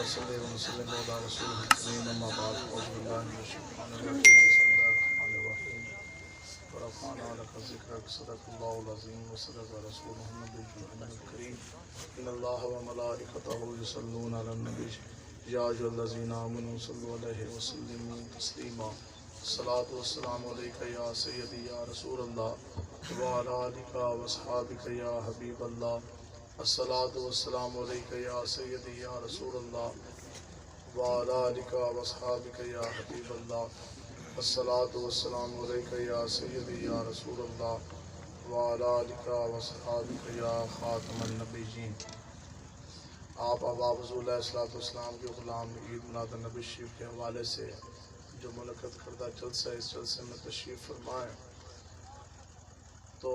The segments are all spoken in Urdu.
صلی وسلم علی رسول الکریم اما بعد اعوذ باللہ من الشیطان الرجیم بسم اللہ الرحمن الرحیم ورفعنا لک ذکرک صدق اللہ العظیم وصدق رسولہ النبی الکریم ان اللہ وملائکتہ یصلون علی النبی یا ایھا الذین آمنوا صلوا علیہ وسلموا تسلیما الصلاۃ والسلام علیک یا سیدی یا رسول اللہ وعلی آلک واصحابک یا حبیب اللہ الصلاۃ والسلام علیک یا سیدی یا رسول اللہ وعلی آلک واصحابک یا حبیب اللہ الصلاۃ والسلام علیک یا سیدی یا رسول اللہ وعلی آلک واصحابک یا خاتم النبیین۔ آپ احباب حضور علیہ الصلوۃ والسلام کے غلام عید میلاد النبی شریف کے حوالے سے جو منعقد کردہ جلسہ ہے، اس جلسے میں تشریف فرمائیں تو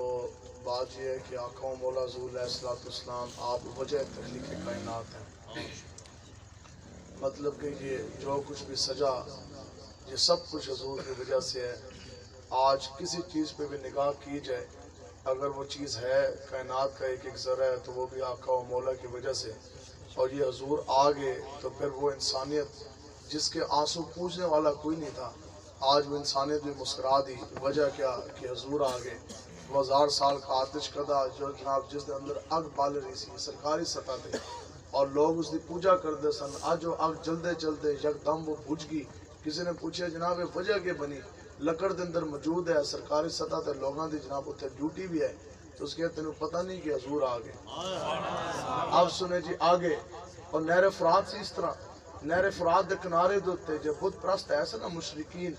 بات یہ ہے کہ آقا و مولا حضور علیہ الصلوۃ والسلام آپ وجہ تخلیق کائنات ہیں۔ مطلب کہ یہ جو کچھ بھی سجا یہ سب کچھ حضور کی وجہ سے ہے۔ آج کسی چیز پہ بھی نگاہ کی جائے اگر وہ چیز ہے کائنات کا ایک ذرہ ہے تو وہ بھی آقا و مولا کی وجہ سے، اور یہ حضور آگے تو پھر وہ انسانیت جس کے آنسو پوچھنے والا کوئی نہیں تھا آج وہ انسانیت بھی مسکرا دی۔ وجہ کیا کہ حضور آگے 2000 سال کا آتش کدا جو جناب جس دے اندر اگ بال رہی سی سرکاری سطح تے اور لوگ اس دی پوجا کرتے سن، اج وہ اگ جلدے جلدے یکدم وہ بجھ گئی۔ کسی نے پوچھا جناب یہ وجہ کے بنی؟ لکڑ دے اندر موجود ہے سرکاری سطح تے لوگاں دی جناب اتنے ڈیوٹی بھی ہے، تو اس کے تینوں پتہ نہیں کہ حضور آگے۔ اب سنے جی آگے، اور نہر فرات سے اس طرح نہر فرات دے کنارے دوتے جو بت پرست ایسے نا مشرکین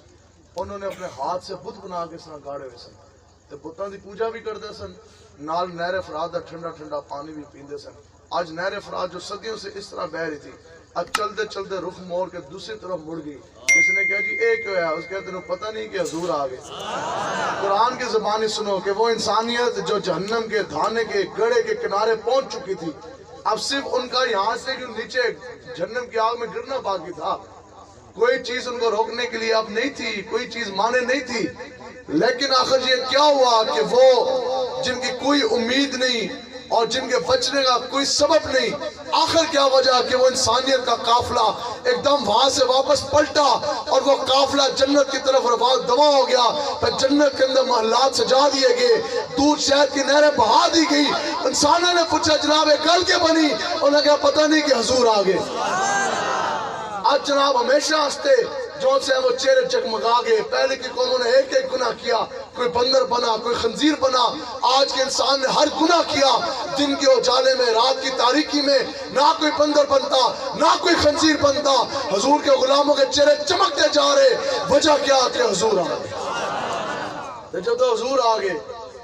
انہوں نے اپنے ہاتھ سے بت بنا کے اس طرح گاڑے ہوئے سن تو بتوں دی پوجا بھی کرتے سن، نال نہر فرات دا ٹھنڈا ٹھنڈا پانی بھی پیندے سن۔ آج نہر فرات جو صدیوں سے اس طرح بہ رہی تھی اب چلتے چلتے رخ موڑ کے دوسری طرف مڑ گئی۔ کس نے کہا جی ایک ہوا ہے، اس کہتے ہیں پتہ نہیں کہ حضور آگے۔ قرآن کی زبانی سنو کہ وہ انسانیت جو جہنم کے دھانے کے گڑے کے کنارے پہنچ چکی تھی اب صرف ان کا یہاں سے جو نیچے جہنم کی آگ میں گرنا باقی تھا، کوئی چیز ان کو روکنے کے لیے اب نہیں تھی، کوئی چیز مانے نہیں تھی۔ لیکن آخر یہ کیا ہوا کہ وہ جن کی کوئی امید نہیں اور جن کے بچنے کا کوئی سبب نہیں، آخر کیا وجہ کہ وہ انسانیت کا قافلہ ایک دم وہاں سے واپس پلٹا اور وہ قافلہ جنت کی طرف دوا ہو گیا۔ پھر جنت کے اندر محلات سجا دیے گئے، دودھ شہد کی نہریں بہا دی گئی۔ انسانوں نے پوچھا جناب یہ گل کے بنی؟ انہوں نے کہا پتہ نہیں کہ حضور آگے۔ آج جناب ہمیشہ ہستے جو سے وہ چہرے جگمگا گئے۔ پہلے کی قوموں نے ایک ایک گناہ کیا، کوئی بندر بنا، کوئی خنزیر بنا۔ آج کے انسان نے ہر گناہ کیا، دن کے اجالے میں، رات کی تاریکی میں نہ کوئی بندر بنتا نہ کوئی خنزیر بنتا۔ حضور کے غلاموں کے چہرے چمکتے جا رہے، وجہ کیا کہ حضور آگے۔ جب تو حضور آگے،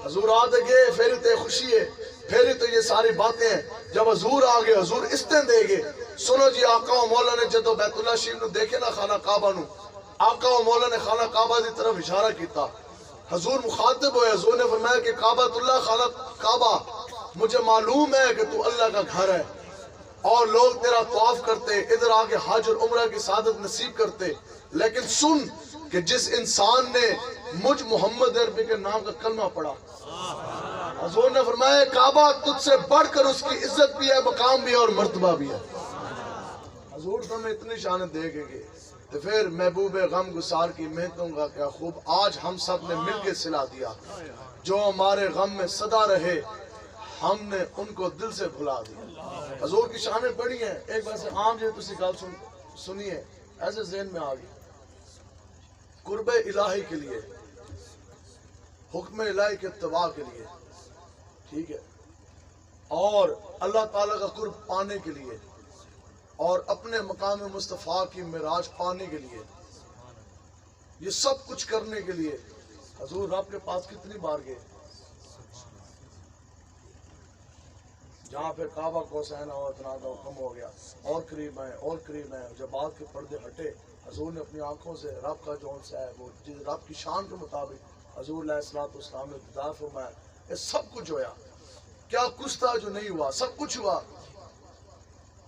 حضور آتے گئے پھر تے خوشی ہے، پھر تو یہ ساری باتیں ہیں۔ جب حضور آگے حضور استن دے گے۔ سنو جی آقا و مولا نے جدو بیت اللہ شریف نو دیکھے نا خانہ کعبہ نو، آقا و مولا نے خانہ کعبہ دی طرف اشارہ کیتا۔ حضور مخاطب ہوئے، حضور نے فرمایا کہ کعبۃ اللہ خانہ کعبہ مجھے معلوم ہے کہ تو اللہ کا گھر ہے اور لوگ تیرا طواف کرتے، ادھر آگے حج اور عمرہ کی سعادت نصیب کرتے، لیکن سن کہ جس انسان نے مجھ محمد عربی کے نام کا کلمہ پڑھا، حضور نے فرمایا کعبہ تجھ سے بڑھ کر اس کی عزت بھی ہے، مقام بھی ہے اور مرتبہ بھی ہے۔ حضور تمہیں اتنی شان دے گے تو پھر محبوب غم گسار کی محنتوں کا کیا خوب آج ہم سب نے مل کے صلہ دیا۔ جو ہمارے غم میں صدا رہے ہم نے ان کو دل سے بھلا دیا۔ حضور کی شانیں بڑی ہیں۔ ایک بار سے عام جو تسی گل سنیے ایسے ذہن میں آ گئی، قرب الہی کے لیے، حکم الہی کے اتباع کے لیے، ٹھیک ہے، اور اللہ تعالیٰ کا قرب پانے کے لیے اور اپنے مقام مصطفیٰ کی معراج پانے کے لیے، یہ سب کچھ کرنے کے لیے حضور رب کے پاس کتنی بار گئے؟ جہاں پھر کعبہ کو سہنا ہوا اتنا کا حکم ہو گیا اور قریب ہیں اور قریب ہیں۔ جب بات کے پردے ہٹے حضور نے اپنی آنکھوں سے رب کا جو ہے وہ رب کی شان کے مطابق حضور علیہ الصلوۃ والسلام نے دیدار فرمایا۔ یہ سب کچھ ہوا، کیا کچھ تھا جو نہیں ہوا؟ سب کچھ ہوا۔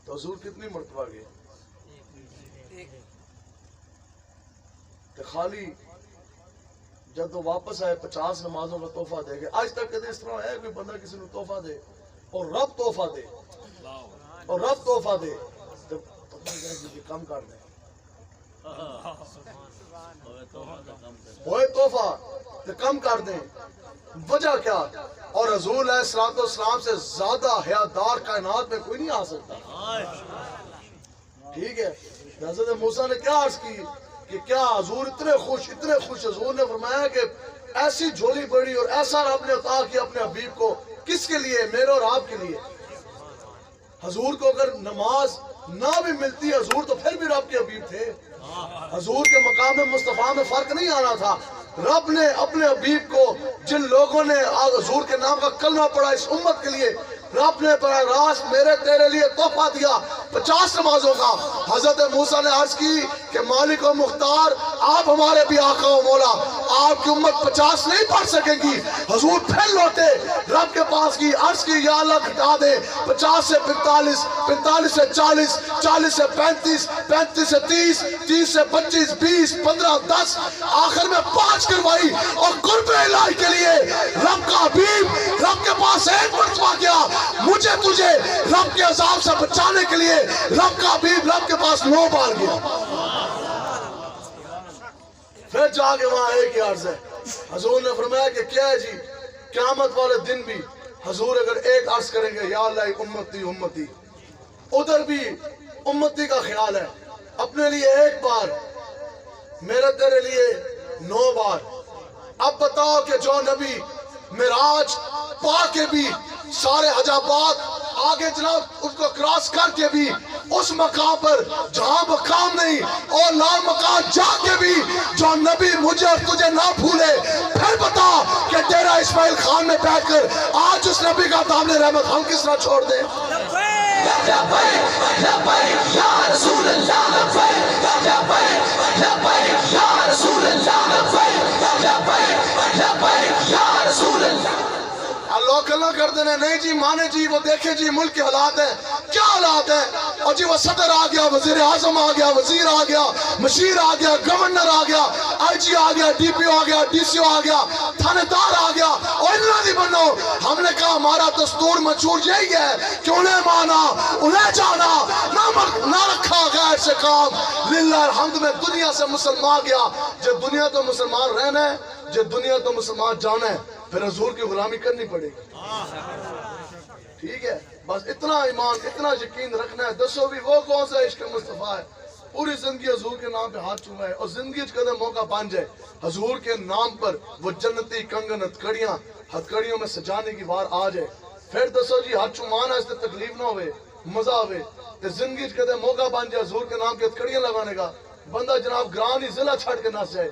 تو حضور کتنی مرتبہ گئے؟ کہ خالی جب تو واپس آئے 50 نمازوں کا تحفہ دے گئے۔ آج تک کدی اس طرح ہے کوئی بندہ کسی نے تحفہ دے اور رب تحفہ دے اور رب تحفہ دے؟ جی کم کر دیں ہوئے تحفہ تو کم کر دیں وجہ کیا اور حضور علیہ الصلوۃ والسلام سے زیادہ حیادار کائنات میں کوئی نہیں آ سکتا ٹھیک ہے حضرت موسیٰ نے کیا عرض کی کہ کیا حضور اتنے خوش حضور نے فرمایا کہ ایسی جھولی بڑی اور ایسا رب نے عطا کیا اپنے حبیب کو کس کے لیے میرے اور آپ کے لیے حضور کو اگر نماز نہ بھی ملتی حضور تو پھر بھی رب کے حبیب تھے حضور کے مقام مصطفیٰ میں فرق نہیں آنا تھا رب نے اپنے حبیب کو جن لوگوں نے حضور کے نام کا کلمہ پڑھا اس امت کے لیے رب نے براہ راست میرے تیرے لیے تحفہ دیا 50 نمازوں کا حضرت موسیٰ نے عرض کی کہ مالک و مختار آپ ہمارے بھی آقا و مولا آپ کی امت 50 نہیں پڑھ سکے گی حضور پھر لوٹے رب کے پاس کی عرض کی یا اللہ گھٹا دے 50 سے 45 45 سے 40 40 سے 35 35 سے 30 30 سے 25 20 15 10 آخر میں 5 کروائی اور قرب الہی کے لیے رب کا حبیب رب کے پاس ایک مرتبہ گیا مجھے تجھے رب کے عذاب سے بچانے کے لیے رب کا حبیب رب کے پاس 9 بار گیا پھر جا کے وہاں ایک ہی عرض ہے حضور نے فرمایا کہ کیا ہے جی قیامت والے دن بھی حضور اگر ایک عرض کریں گے یا اللہ امتی امتی ادھر بھی امتی کا خیال ہے اپنے لیے ایک بار میرے تیرے لیے 9 بار اب بتاؤ کہ جو نبی معراج پا کے بھی سارے حجابات آگے جناب اس کو کراس کر کے بھی اس مقام پر جہاں مقام نہیں اور لا مقام جا کے بھی جو نبی مجھے اور تجھے نہ بھولے پھر بتا کہ تیرا اسماعیل خان میں بیٹھ کر آج اس نبی کا دامن رحمت ہم کس طرح چھوڑ دیں لبیک لبیک یا رسول اللہ لبیک لبیک لبیک یا رسول اللہ لبیک لبیک لبیک یا رسول اللہ لوگ گلا کر دینا نہیں جی مانے جی وہ دیکھیں جی ملک کے حالات ہیں کیا حالات ہیں اور جی وہ صدر آ گیا وزیر اعظم آ گیا وزیر آ گیا مشیر آ گیا گورنر آ گیا آئی جی آ گیا ڈی پی او آ گیا ڈی سی او آ گیا تھانے دار آ گیا اور انہوں نہیں بنو ہم نے کہا ہمارا دستور مشہور یہی ہے کہ انہیں مانا انہیں جانا نہ رکھا غیر سے کام للہ الحمد میں دنیا سے مسلمان گیا جب دنیا تو مسلمان رہنا ہے جب دنیا تو مسلمان جانا ہے پھر حضور کی غلامی کرنی پڑے گی ٹھیک ہے بس اتنا ایمان اتنا یقین رکھنا ہے دسو بھی وہ کون سا عشق مصطفیٰ ہے پوری زندگی حضور کے نام پہ ہاتھ چوما ہے اور زندگی قدر موقع بن جائے حضور کے نام پر وہ جنتی کنگن ہتھکڑیوں میں سجانے کی بار آ جائے پھر دسو جی ہاتھ چومانا اس سے تکلیف نہ ہوئے مزہ ہوئے تو زندگی قدر موقع بن جائے حضور کے نام کی ہتھکڑیاں لگانے کا بندہ جناب گرانی ضلع چھڑ کے نس جائے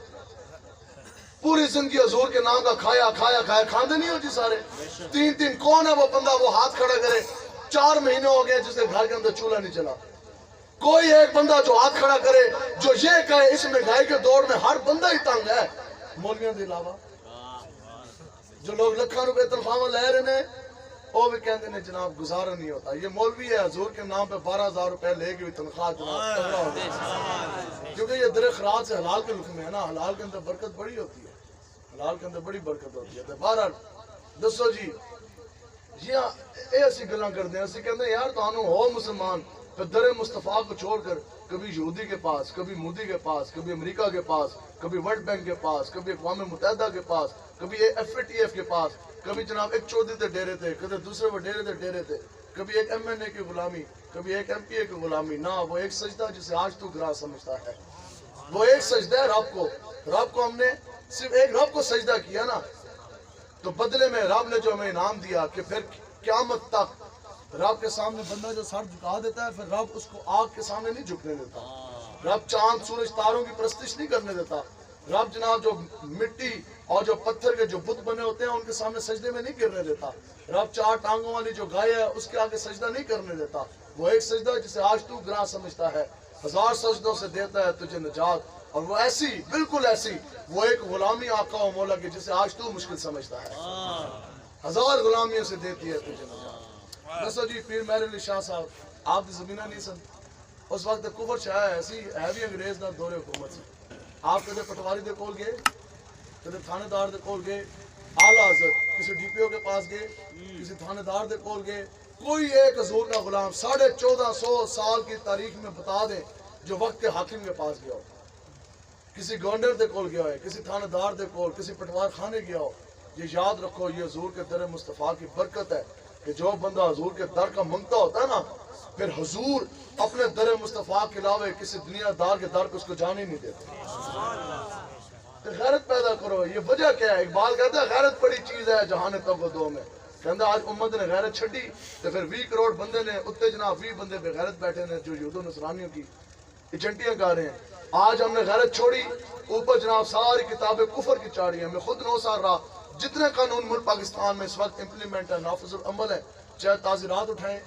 پوری زندگی حضور کے نام کا کھایا کھاندے نہیں ہو جی سارے 3 کون ہے وہ بندہ وہ ہاتھ کھڑا کرے 4 مہینے ہو گئے جس کے گھر کے اندر چولہا نہیں چلا کوئی ایک بندہ جو ہاتھ کھڑا کرے جو یہ کہے اس مہنگائی کے دور میں ہر بندہ ہی تنگ ہے مولویوں کے علاوہ جو لوگ لکھاں روپے تنخواہ لے رہے ہیں وہ بھی کہتے ہیں جناب گزارا نہیں ہوتا یہ مولوی ہے حضور کے نام پہ 12,000 روپے لے کے بھی تنخواہ جناب تگڑا ہوتا کیونکہ یہ در خراج سے حلال کے لکھ میں ہے نا حلال کے اندر برکت بڑی ہوتی ہے حلال کے اندر بڑی برکت ہوتی ہے بہرحال دسو جی یہ اسی گلاں کرتے ہیں اسی کہتے ہیں یار تانوں ہو مسلمان پھر در مصطفیٰ کو چھوڑ کر کبھی یہودی کے پاس کبھی مودی کے پاس کبھی امریکہ کے پاس کبھی ورلڈ بینک کے پاس کبھی اقوام متحدہ کے پاس کبھی FATF کے پاس کبھی جناب ایک چودھری تے ڈیرے تھے کبھی دوسرے وہ ڈیرے تھے کبھی ایک MNA کی غلامی کبھی ایک MPA کی غلامی نہ وہ ایک سجدہ جسے آج تو گرا سمجھتا ہے وہ ایک سجدہ ہے رب کو ہم نے صرف ایک رب کو سجدہ کیا نا تو بدلے میں رب نے جو ہمیں انعام دیا کہ پھر قیامت تک رب کے سامنے بندہ جو سر جھکا دیتا ہے پھر رب اس کو آگ کے سامنے نہیں جھکنے دیتا رب چاند سورج تاروں کی پرستش نہیں کرنے دیتا رب جناب جو مٹی اور جو پتھر کے جو بت بنے ہوتے ہیں ان کے سامنے سجدے میں نہیں گرنے دیتا رب 4 ٹانگوں والی جو گائے ہے اس کے آگے سجدہ نہیں کرنے دیتا وہ ایک سجدہ جسے آج تو گراں سمجھتا ہے 1000 سجدوں سے دیتا ہے تجھے نجات اور وہ ایسی بالکل ایسی وہ ایک غلامی آقا و مولا کی جسے آج تو مشکل سمجھتا ہے 1000 غلامیوں سے دیتی ہے تجھے نجات بس جی پیر مہر علی شاہ صاحب آپ دی زمینہ نہیں سن اس وقت کفر چھایا ایسی ہے بھی انگریز نہ دور حکومت سے آپ کدے پٹواری دے کول گئے کدے تھانے دار دے کول گئے اعلیٰ حضرت کسی DPO کے پاس گئے کسی تھانے دار دے کول گئے کوئی ایک حضور کا غلام 1450 سال کی تاریخ میں بتا دیں جو وقت کے حاکم کے پاس گیا ہو، کسی گورنر دے کول گیا ہے، کسی تھانہ دار دے کول، کسی پٹوار خانے گیا ہو. یہ یاد رکھو، یہ حضور کے در مصطفیٰ کی برکت ہے کہ جو بندہ حضور کے در کا منگتا ہوتا ہے نا، پھر حضور اپنے در مصطفیٰ کے علاوہ کسی دنیا دار کے در کو اس کو جانے نہیں دیتے. غیرت پیدا کرو. یہ وجہ کیا ہے؟ اقبال کہتا ہے غیرت بڑی چیز ہے جہان تب و دو میں. کہتا آج امت نے غیرت چھڈی تو پھر 20 کروڑ بندے نے اتنے جناب 20 بندے بے غیرت بیٹھے نے جو یہود و نصرانیوں کی ایجنٹیاں کر رہے ہیں. آج ہم نے غیرت چھوڑی، اوپر جناب ساری کتابیں کفر کی چاڑی ہیں. میں خود 9 سال رہا. جتنے قانون ملک پاکستان میں اس وقت امپلیمنٹ ہے، نافذ العمل ہے، چاہے تعزیرات اٹھائیں،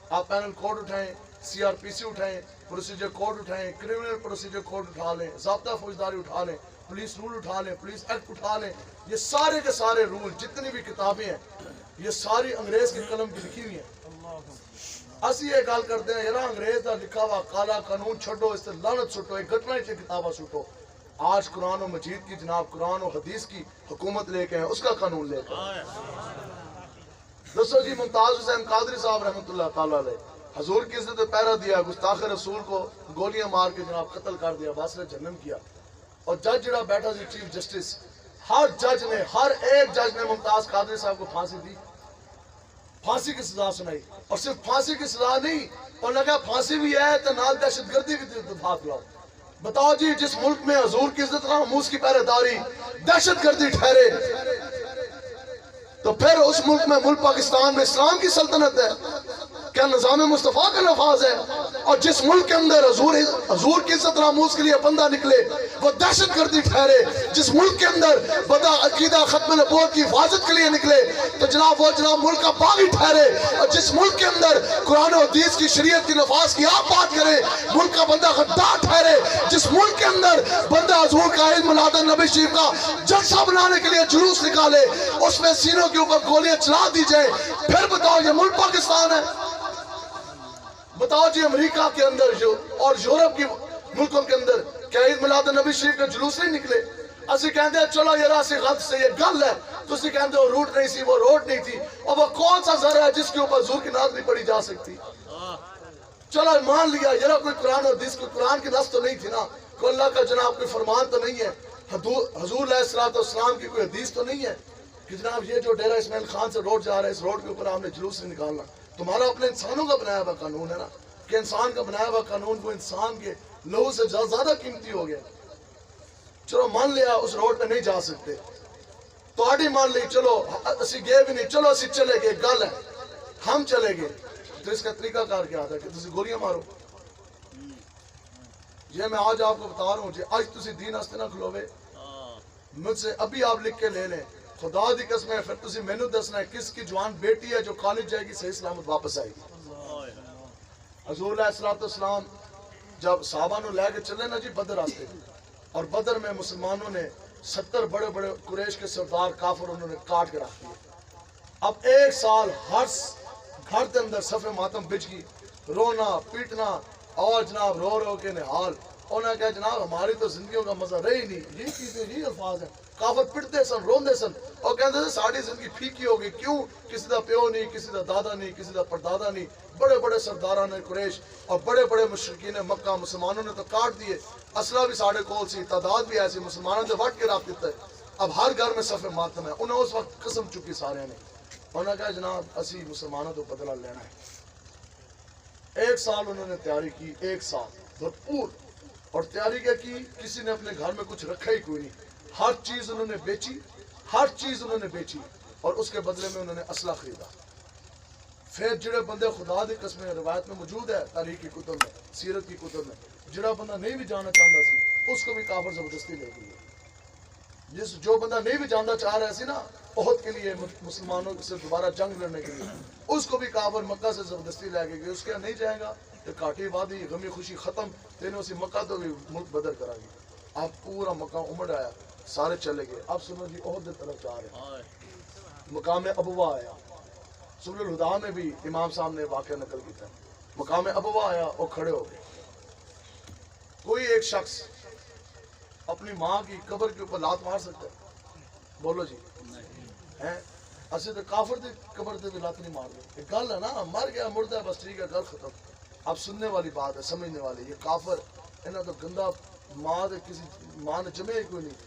آپ پینل کوڈ اٹھائیں، CRPC اٹھائیں، پروسیجر کوڈ اٹھائیں، کرمنل پروسیجر کوڈ اٹھا لیں، ضابطہ فوجداری اٹھا لیں، پولیس رول اٹھا لیں، پولیس ایکٹ اٹھا لیں. یہ سارے کے سارے رول جتنی بھی کتابیں ہیں یہ ساری انگریز کے قلم کی لکھی ہوئی ہیں. اسی یہ گل کرتے ہیں یار انگریز کا لکھا ہوا کالا قانون چھڈو، اس سے لعنت سٹو، ایک گھٹنا سے کتابیں سٹو. آج قرآن و مجید کی جناب قرآن و حدیث کی حکومت لے کے ہیں، اس کا قانون لے کے دسو جی. ممتاز حسین قادری صاحب رحمۃ اللہ تعالیٰ علیہ حضور کی عزت پہ پہرا دیا، گستاخ رسول کو گولیاں مار کے جناب قتل کر دیا، باصرہ جہنم کیا. اور جج جڑا بیٹھا سی چیف جسٹس، ہر جج نے، ہر ایک جج نے ممتاز قادری صاحب کو پھانسی دی، پھانسی کی سزا سنائی. اور صرف پھانسی کی سزا نہیں، اور لگا پھانسی بھی ہے تو نال دہشت گردی بھی دفعات لاؤ. بتاؤ جی جس ملک میں حضور کی عزت ناموس کی پہرے داری دہشت گردی ٹھہرے تو پھر اس ملک میں، ملک پاکستان میں اسلام کی سلطنت ہے کیا نظام مصطفیٰ کا نفاذ ہے؟ اور جس ملک کے اندر حضور کی عزت ناموس کے لیے بندہ نکلے وہ دہشت گردی ٹھہرے، جس ملک کے اندر بندہ عقیدہ ختم نبوت کی حفاظت کے لیے نکلے تو جناب وہ جناب ملک کا باغی ٹھہرے. اور جس ملک کے اندر قرآن و حدیث کی شریعت کی نفاذ کی آپ بات کریں ملک کا بندہ غدار ٹھہرے. جس ملک کے اندر بندہ حضور کا عید میلاد النبی شریف کا جلسہ بنانے کے لیے جلوس نکالے، اس میں سینوں کے اوپر گولیاں چلا دی جائیں، پھر بتاؤ یہ ملک پاکستان ہے؟ بتاؤ جی امریکہ کے اندر جو اور یورپ کی ملکوں کے اندر کیا عید میلاد النبی شریف کے جلوس نہیں نکلے؟ اسی کہتے ہیں چلو یار اسی غلط سے یہ گل ہے تو اسی کہتے ہیں وہ روٹ نہیں سی، وہ روڈ نہیں تھی. اور وہ کون سا ذرا ہے جس کے اوپر حضور کی نعت نہیں پڑھی جا سکتی؟ چلو مان لیا یار کوئی قرآن اور حدیث، کوئی قرآن کی نص تو نہیں تھی نا، کوئی اللہ کا جناب کوئی فرمان تو نہیں ہے، حضور علیہ السلام کی کوئی حدیث تو نہیں ہے کہ جناب یہ جو ڈیرہ اسماعیل خان سے روڈ جا رہا ہے اس روڈ کے اوپر آپ نے جلوس نہیں نکالنا. تمہارا اپنے انسانوں کا بنایا ہوا قانون ہے نا، کہ انسان کا بنایا ہوا قانون کو انسان کے لہو سے زیادہ قیمتی ہو گیا. چلو مان لیا اس روڈ پہ نہیں جا سکتے، تو آڈی مان لی چلو اسی گئے بھی نہیں، چلو اسی چلے گئے، گل ہے ہم چلے گئے تو اس کا طریقہ کار کیا تھا کہ تسی گولیاں مارو. یہ میں آج آپ کو بتا رہا ہوں جی آج تسی دین ہستے نہ کھلوے، مجھ سے ابھی آپ لکھ کے لے لیں، خدا دی قسم ہے پھر تسی مینوں دسنا ہے کس کی جوان بیٹی ہے جو کالج جائے گی صحیح سلامت واپس آئے گی. حضور علیہ السلام جب صحابہ نو لے کے چلے نا جی بدر راستے، اور بدر میں مسلمانوں نے 70 بڑے بڑے قریش کے سردار کافر انہوں نے کاٹ کے رکھ دیے. اب 1 سال ہر گھر کے اندر صف ماتم بچ گئی، رونا پیٹنا اور جناب رو رو کے نحال. انہوں نے کہا جناب ہماری تو زندگیوں کا مزہ رہی نہیں، یہ چیزیں یہ الفاظ ہیں. کافر پٹتے سن روندے سن اور کہتے تھے ساری زندگی پھیکی ہوگی. کیوں؟ کسی دا پیو نہیں، کسی دا دادا نہیں، کسی دا پردادا نہیں. بڑے بڑے سرداران قریش اور بڑے بڑے مشرکین مکہ مسلمانوں نے تو کاٹ دیے، اسلحہ بھی ساڑھے کول سی، تعداد بھی ایسی، مسلمانوں نے وٹ کے رکھ دیتا ہے. اب ہر گھر میں صف ماتم ہے. انہیں اس وقت قسم چکی سارے نے، انہوں نے کہا جناب اسی مسلمانوں تو بدلہ لینا ہے. 1 سال انہوں نے تیاری کی، 1 سال بھرپور. اور تیاری کیا کی؟ کسی نے اپنے گھر میں کچھ رکھا ہی کوئی نہیں. ہر چیز انہوں نے بیچی، ہر چیز انہوں نے بیچی اور اس کے بدلے میں انہوں نے اسلحہ خریدا. پھر جڑے بندے خدا دی قسمیں روایت میں موجود ہے، تاریخ کی کتب میں، سیرت کی کتب میں، جڑا بندہ نہیں بھی جانا چاہتا سی اس کو بھی کافر زبردستی لے گئی. جو بندہ نہیں بھی جانا چاہ رہا سی نا احد کے لیے مسلمانوں سے دوبارہ جنگ لڑنے کے لیے، اس کو بھی کافر مکہ سے زبردستی لے کے گئے. اس کے نہیں جائے گا کہ کاٹی وادی غمی خوشی ختم، تینوں اسی مکہ تو بھی ملک بدر کرا گی. اب پورا مکہ امڑ آیا، سارے چلے گئے. اب سنو جی احد کی طرف جا رہے ہیں. مقام ابوا آیا، سبل الہدا میں بھی امام صاحب نے واقعہ نقل کیا. مقام ابوا آیا، وہ کھڑے ہو گئے. کوئی ایک شخص اپنی ماں کی قبر کے اوپر لات مار سکتا ہے؟ بولو جی. اسی تو کافر دی قبر تے بھی لات نہیں مار دے. ایک گل ہے نا, مر گیا مردہ بس ٹھیک ہے, گل ختم. اب سننے والی بات ہے, سمجھنے والی. یہ کافر انہاں تو گندا ماں دے کسی ماں نے جمے ہی کوئی نہیں.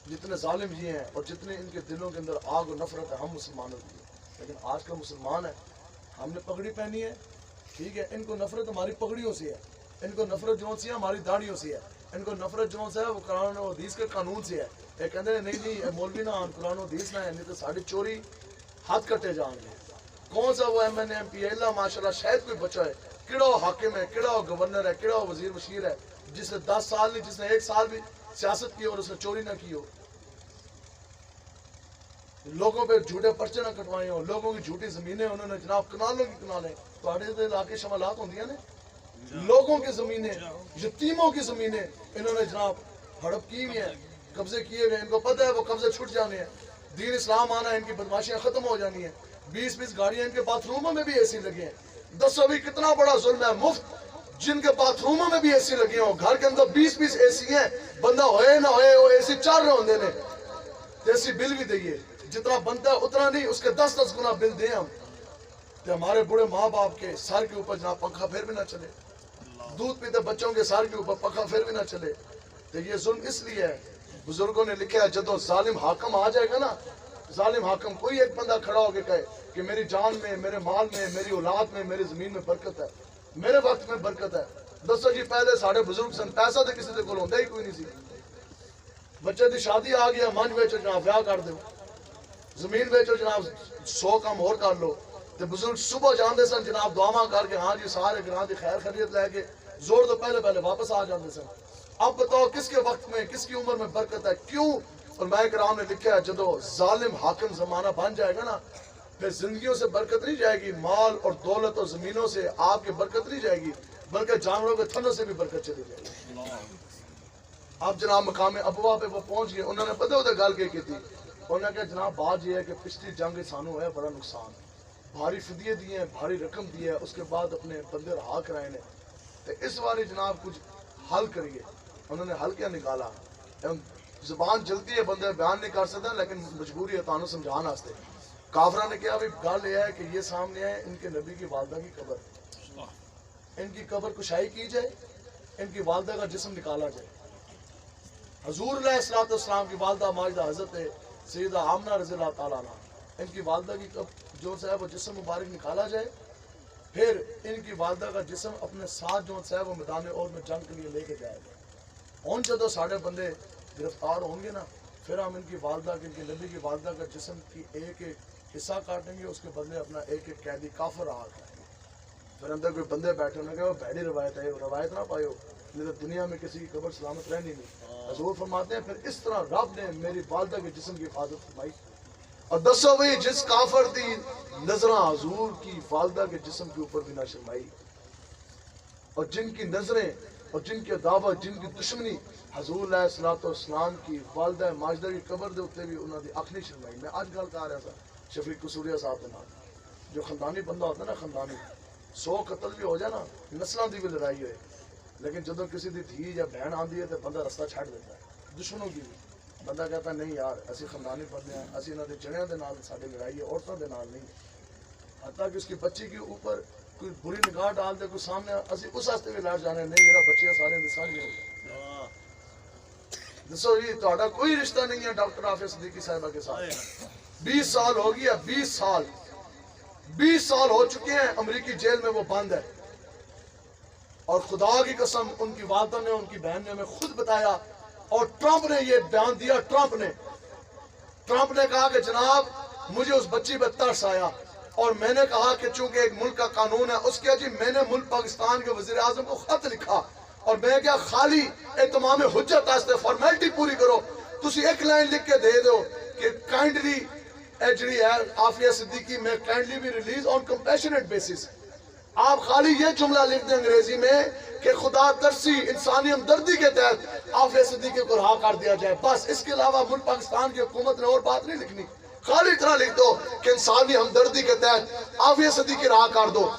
جتنے ظالم یہ ہیں اور جتنے ان کے دلوں کے اندر آگ و نفرت ہے ہم مسلمانوں کی. لیکن آج کا مسلمان ہے, ہم نے پگڑی پہنی ہے, ٹھیک ہے, ان کو نفرت ہماری پگڑیوں سے ہے, ان کو نفرت جو سی ہے ہماری داڑھیوں سے ہے, ان کو نفرت جو ہے وہ قرآن و حدیث کے قانون سے ہے. یہ کہتے ہیں نہیں مولوی نہ آن, قرآن و حدیث نہ ہے, نہیں تو ساری چوری ہاتھ کٹے جان گے. کون سا وہ ایم این ایم پی اللہ ماشاء اللہ شاید کوئی بچہ ہے, کہڑا وہ حاکم ہے, کہڑا وہ گورنر ہے, کہڑا وہ وزیر مشیر ہے جس نے 10 سال نہیں, جس نے 1 سال بھی سیاست کی اور اس نے چوری نہ کی ہو, لوگوں پہ جھوٹے پرچے نہ کٹوائے ہوں, لوگوں کی جھوٹی زمینیں انہوں نے جناب کنالوں کی کنالیں. تو علاقے شمالات ہوندی ہیں نا, لوگوں کی زمینیں, یتیموں کی زمینیں انہوں نے جناب ہڑپ کی ہوئی ہیں, قبضے کیے ہوئے ہیں. ان کو پتہ ہے وہ قبضے چھٹ جانے ہیں, دین اسلام آنا ہے, ان کی بدماشیاں ختم ہو جانی ہیں. 20 گاڑیاں ان کے باتھ روموں میں بھی اے سی لگے ہیں. دسو بھی کتنا بڑا ظلم ہے, مفت جن کے باتھ روموں میں بھی اے سی لگے ہوں, گھر کے اندر 20 اے سی ہیں, بندہ ہوئے نہ ہوئے وہ اے سی چل رہے ہوندے نے, اے سی بل بھی دئیے, جتنا بنتا ہے اتنا نہیں, اس کے 10 گنا بل دیں ہم. کہ ہمارے بڑے ماں باپ کے سر کے اوپر جناب پنکھا پھر بھی نہ چلے, دودھ پیتے بچوں کے سر کے اوپر پنکھا پھر بھی نہ چلے. تو یہ ظلم اس لیے ہے, بزرگوں نے لکھا ہے جدو ظالم حاکم آ جائے گا نا, ظالم حاکم, کوئی ایک بندہ کھڑا ہو کے کہے کہ میری جان میں, میرے مال میں, میری اولاد میں, میری زمین میں برکت ہے, میرے وقت میں برکت ہے. دسو جی پہلے ساڑھے بزرگ سن, پیسہ تو کسی دے کول ہوندا ہی کوئی نہیں سی. بچے دی شادی آ گیا, منج بیچو جناب ویاہ کر دو, زمین بیچو جناب 100 کام اور کر لو. تے بزرگ صبح جاندے سن جناب دعاواں کر کے, ہاں جی سارے گراں دی خیر خیریت لے کے زور تو پہلے واپس آ جاندے سن. اب بتاؤ کس کے وقت میں, کس کی عمر میں برکت ہے, کیوں؟ علماء کرام نے لکھا ہے جدو ظالم حاکم زمانہ بن جائے گا نا, پھر زندگیوں سے برکت نہیں جائے گی, مال اور دولت اور زمینوں سے آپ کی برکت نہیں جائے گی, بلکہ جانوروں کے تھنوں سے بھی برکت چلی جائے گی. اب جناب مقام ابوا پہ وہ پہنچ گئے, انہوں نے پتہ ہوتا گل کی تھی, انہوں نے کہا جناب بات یہ ہے کہ پچھلی جنگ سانو ہے بڑا نقصان, بھاری فدیے دیے ہیں, بھاری رقم دی ہے, اس کے بعد اپنے بندے رہا کرائے نے, تو اس باری جناب کچھ حل کریے. انہوں نے حل کیا نکالا, زبان جلتی ہے, بندے بیان نہیں کر سکتا, لیکن مجبوری ہے تانوں سمجھان واسطے. کافرہ نے کہا بھی گل یہ ہے کہ یہ سامنے ہے ان کے نبی کی والدہ کی قبر, ان کی قبر کشائی کی جائے, ان کی والدہ کا جسم نکالا جائے. حضور علیہ السلام کی والدہ ماجدہ حضرت سیدہ آمنہ رضی اللہ تعالیٰ عنہ, ان کی والدہ کی جو ہے وہ جسم مبارک نکالا جائے, پھر ان کی والدہ کا جسم اپنے ساتھ جو ہے وہ میدان اور میں جنگ کے لیے لے کے جائے گا. ان جدو ساڑھے بندے گرفتار ہوں گے نا, پھر ہم ان کی والدہ کے, ان کی نبی کی والدہ کا جسم کی ایک حصہ کاٹیں گے, اس کے بدلے اپنا ایک قیدی کافر رہا کریں گے. پھر اندر کوئی بندے بیٹھے, انہوں نے کہا وہ بھیڑی روایت ہے, روایت نہ پائے ہو, نہیں تو دنیا میں کسی کی قبر سلامت رہنی نہیں. حضور فرماتے ہیں پھر اس طرح رب نے میری والدہ کے جسم کی حفاظت فرمائی. اور دسو بھائی جس کافر دی نظریں حضور کی والدہ کے جسم کے اوپر بھی نہ شرمائی, اور جن کی نظریں اور جن کی عداوت, جن کی دشمنی حضور علیہ السلام کی والدہ ماجدہ کی قبر دے اتنے بھی انہوں نے اکھ نہیں شرمائی. میں آج گل کر رہا تھا شفیق قصوریہ صاحب کے نام, جو خاندانی بندہ ہوتا ہے نا, خاندانی 100 قتل بھی ہو جائے نا, نسلوں کی بھی لڑائی ہوئے, لیکن جدو کسی دی دھی یا بہن آندی ہے تو بندہ رستہ چھڑ دیتا ہے, دشمنوں کی بھی. بندہ کہتا ہے نہیں یار اسی خاندانی بندے ہیں, اسی انہوں نے جڑیاں دے نال ساڈی لڑائی ہے, عورتوں دے نال نہیں. حتیٰ کہ اس کی بچی کے اوپر کوئی بری نگاہ ڈال دے, کوئی سامنے, اسی اس واسطے بھی لڑ جانے, نہیں میرا بچیاں سارے دے سانجھے ہو گئے. دسو جی تہاڈا کوئی رشتہ نہیں ہے ڈاکٹر عافیہ صدیقی صاحبہ کے ساتھ. 20 سال ہو گیا, 20 سال ہو چکے ہیں, امریکی جیل میں وہ بند ہے. اور خدا کی قسم ان کی والدہ نے, ان کی بہن نے ہمیں خود بتایا, اور ٹرمپ نے یہ بیان دیا. ٹرمپ نے کہا کہ جناب مجھے اس بچی پہ ترس آیا, اور میں نے کہا کہ چونکہ ایک ملک کا قانون ہے, اس کے جی میں نے ملک پاکستان کے وزیر اعظم کو خط لکھا, اور میں کیا خالی تمام حجت واسطے فارمیلٹی پوری کرو, تسی ایک لائن لکھ کے دے دو کہ کائنڈلی جڑی ہے عافیہ صدیقی میں کائنڈلی بھی ریلیز آن کمپیشنیٹ بیسس. آپ خالی یہ جملہ لکھ دیں انگریزی میں کہ خدا ترسی انسانی ہمدردی کے تحت عافیہ صدیقی کو رہا کر دیا جائے, بس. اس کے علاوہ ملک پاکستان کی حکومت نے اور بات نہیں لکھنی, خالی اتنا لکھ دو کہ انسانی ہمدردی کے تحت عافیہ صدیقی رہا کر دو.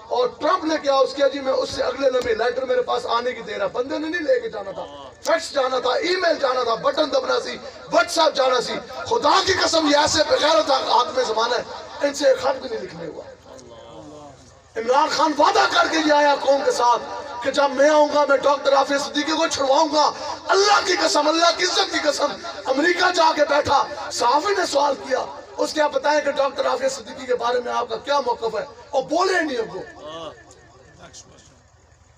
اور ٹرمپ نے کیا اس کیا جی میں اس سے اگلے لمحے لیٹر میرے پاس آنے کی دے رہا, بندے نے نہیں لے کے جانا تھا, فیکس جانا تھا, ای میل جانا تھا, بٹن دبنا سی, واٹس ایپ جانا سی. خدا کی قسم یہ ایسے بغیرت حاکم زمانہ ہے, ان سے ایک خط بھی نہیں لکھنے ہوا. عمران خان وعدہ کر کے یہ آیا قوم کے ساتھ کہ جب میں آؤں گا میں ڈاکٹر عافیہ صدیقی کو چھڑواؤں گا. اللہ کی قسم, اللہ کی عزت کی قسم, امریکہ جا کے بیٹھا, صحافی نے سوال کیا اس کے آپ بتائیں کہ ڈاکٹر عافیہ صدیقی کے بارے میں آپ کا کیا موقف ہے, اور بولے نہیں وہ.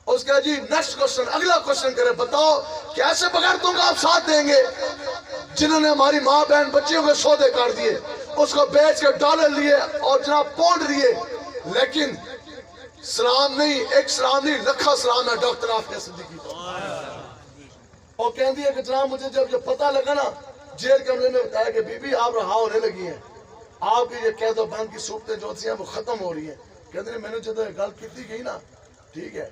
اس کا جی نیکسٹ کوشچن, اگلا کوشچن کرے, بتاؤ کیسے بغیرتوں کا آپ ساتھ دیں گے جنہوں نے ہماری ماں بہن بچیوں کے سودے کر دیے, اس کو بیچ کے ڈالر لیے اور جناب پونڈ لیے, لیکن سلام نہیں, ایک سلام نہیں, لکھا سلام ہے ڈاکٹر عافیہ صدیقی کو. اور کہتی ہے کہ جناب مجھے جب یہ پتہ لگا نا, جیل کے عملے نے بتایا کہ بی بی آپ رہا ہونے لگی ہیں, آپ کی یہ قید و بند کی صورتیں جو سی ہیں وہ ختم ہو رہی ہیں. کہتے ہیں میں نے جب گل کی گئی نا, ٹھیک ہے,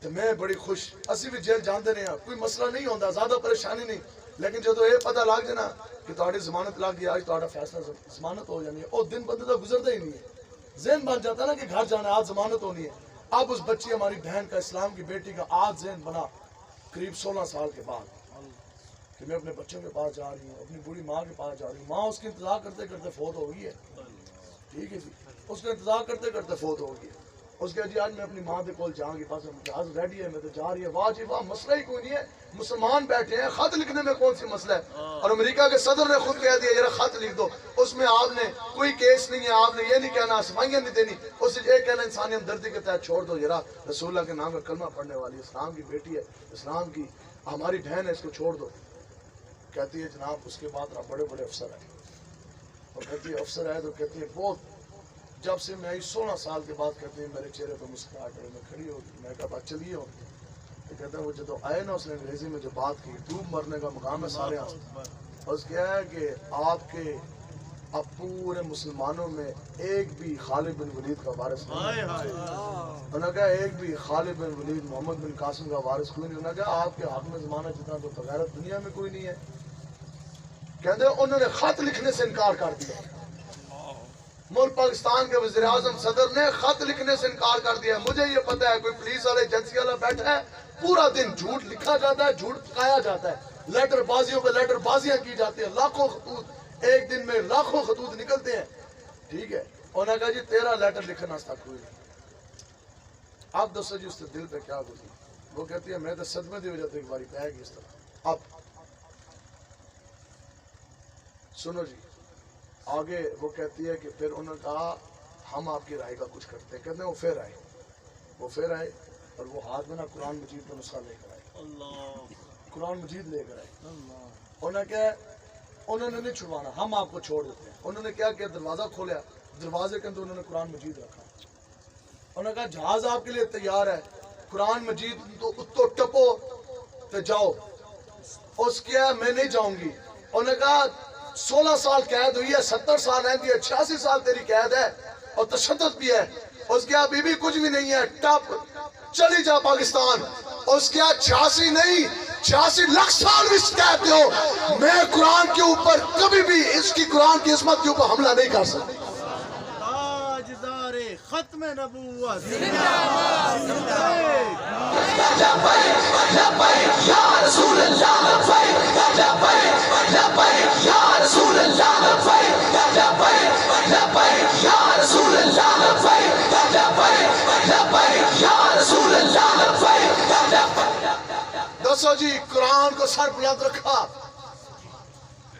تو میں بڑی خوش, اسی بھی جیل جاندے رہے ہیں, کوئی مسئلہ نہیں ہوتا, زیادہ پریشانی نہیں, لیکن جب یہ پتہ لگ جائے نا کہ تہاڈی ضمانت لگ گئی, آج تہاڈا فیصلہ ضمانت ہو جانی ہے, اور دن بندے تو گزرتا ہی نہیں ہے, ذہن بن جاتا نا کہ گھر جانا, آج ضمانت ہونی ہے. اب اس بچی ہماری بہن کا, اسلام کی بیٹی کا آج ذہن بنا قریب 16 سال کے بعد کہ میں اپنے بچوں کے پاس جا رہی ہوں, اپنی بوڑھی ماں کے پاس جا رہی ہوں. ماں اس کی انتظار کرتے کرتے فوت ہو گئی ہے, ٹھیک ہے جی, اس کا انتظار کرتے کرتے فوت ہو گئی ہے. اس کے جی آج میں اپنی ماں کے کول جاؤں گی, پاس جہاز ریڈی ہے, میں تو جا رہی ہے. واہ جی واہ, مسئلہ ہی کوئی نہیں ہے, مسلمان بیٹھے ہیں, خط لکھنے میں کون سی مسئلہ ہے. اور امریکہ کے صدر نے خود کہہ دیا ذرا خط لکھ دو, اس میں آپ نے کوئی کیس نہیں ہے, آپ نے یہ نہیں کہنا, صفائیاں نہیں دینی, اس سے یہ کہنا انسانی ہمدردی کے تحت چھوڑ دو, ذرا رسول اللہ کے نام کا کلمہ پڑھنے والی, اسلام کی بیٹی ہے, اسلام کی ہماری بہن ہے, اس کو چھوڑ دو. کہتی ہے جناب اس کے بعد بڑے بڑے افسر ہیں, اور کہتی ہے افسر ہے تو کہتی ہے بہت, جب سے میں 16 سال کے بعد کہتے ہیں میرے چہرے پہ مسکراہٹ ہے, میں کھڑی ہو, میں کہا بات چلیے ہو, تو کہتے ہیں وہ جب آئے نا, اس نے انگریزی میں جو بات کی, ڈوب مرنے کا مقام ہے سارے ہاں, اس کیا ہے کہ آپ کے اب پورے مسلمانوں میں ایک بھی خالد بن ولید کا وارث نہیں, انہوں نے کہا ایک بھی خالد بن ولید محمد بن قاسم کا وارث کوئی نہیں, انہوں نے کہا آپ کے حاکم زمانہ جتنا تو بغیرت دنیا میں کوئی نہیں ہے. کہتے ہیں انہوں نے خط لکھنے سے انکار کر دیا, ملک پاکستان کے وزیر اعظم صدر نے خط لکھنے سے انکار کر دیا. مجھے یہ پتا ہے کوئی پولیس والے ایجنسی والا بیٹھا ہے, پورا دن جھوٹ لکھا جاتا ہے, جھوٹ پکایا جاتا ہے, لیٹر بازیوں پہ لیٹر بازیاں کی جاتی ہیں, لاکھوں خطوط ایک دن میں لاکھوں خطوط نکلتے ہیں, ٹھیک ہے. انہوں نے کہا جی 13 لیٹر لکھنا تک ہوئی نہیں. اب دسو جی اس کے دل پہ کیا گزری. وہ کہتی ہے میں تو صدمے دی ہو جاتی ایک باری پہ گئی اس طرح. اب سنو جی آگے, وہ کہتی ہے کہ پھر انہوں نے کہا ہم آپ کی رائے کا کچھ کرتے ہیں. کہتے ہیں وہ پھر آئے اور وہ ہاتھ میں نا قرآن مجید کا نسخہ لے کر آئے, قرآن مجید لے کر آئے. انہوں نے نہیں چھڑوانا, ہم آپ کو چھوڑ دیتے ہیں. انہوں نے کیا کیا, دروازہ کھولیا, دروازے کے اندر انہوں نے قرآن مجید رکھا. انہوں نے کہا جہاز آپ کے لیے تیار ہے, قرآن مجید تو ٹپو تو جاؤ. اس کیا میں نہیں جاؤں گی. انہوں نے کہا 16 سال قید ہوئی ہے, 70 سال رہتی ہے, 86 سال تیری قید ہے اور تشدد بھی ہے. اس کے بی بی کچھ بھی نہیں ہے, ٹپ چلی جا پاکستان. اس کے 86 نہیں 86 لاکھ سال بھی قید دے ہو, میں قرآن کے اوپر کبھی بھی اس کی قرآن کی عظمت کے اوپر حملہ نہیں کر سکتا. ختم نبوت دسو جی قرآن کو سر بلند رکھا,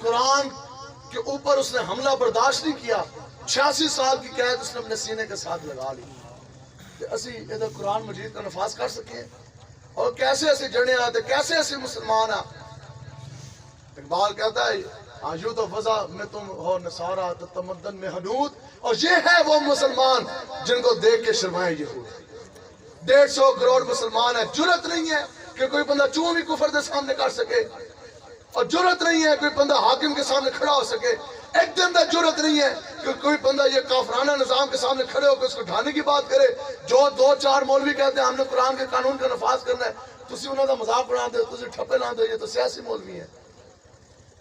قرآن کے اوپر اس نے حملہ برداشت نہیں کیا. 86 سال کی قید اس نے اپنے سینے کے ساتھ لگا لی کہ اسی ادھر قرآن مجید کا نفاذ کر سکیں. اور کیسے ایسے جڑے آتے, کیسے ایسے مسلمان آ. اقبال کہتا ہے یوں تو وضع میں تم ہو نصارہ تو تمدن میں حنود, اور یہ ہے وہ مسلمان جن کو دیکھ کے شرمائے یہود. 150 کروڑ مسلمان ہے, جرت نہیں ہے کہ کوئی بندہ چوں بھی کفر دے سامنے کر سکے, اور جرت نہیں ہے کوئی بندہ حاکم کے سامنے کھڑا ہو سکے. ایک دن تک جرت نہیں ہے کہ کوئی بندہ یہ کافرانہ نظام کے سامنے کھڑے ہو کے اس کو ڈھانے کی بات کرے. جو 2-4 مولوی کہتے ہیں ہم نے قرآن کے قانون کا نفاذ کرنا ہے, تسی انہوں کا مذاق بنا دے, تسی ٹھپے لاندے, یہ تو سیاسی مولوی ہیں,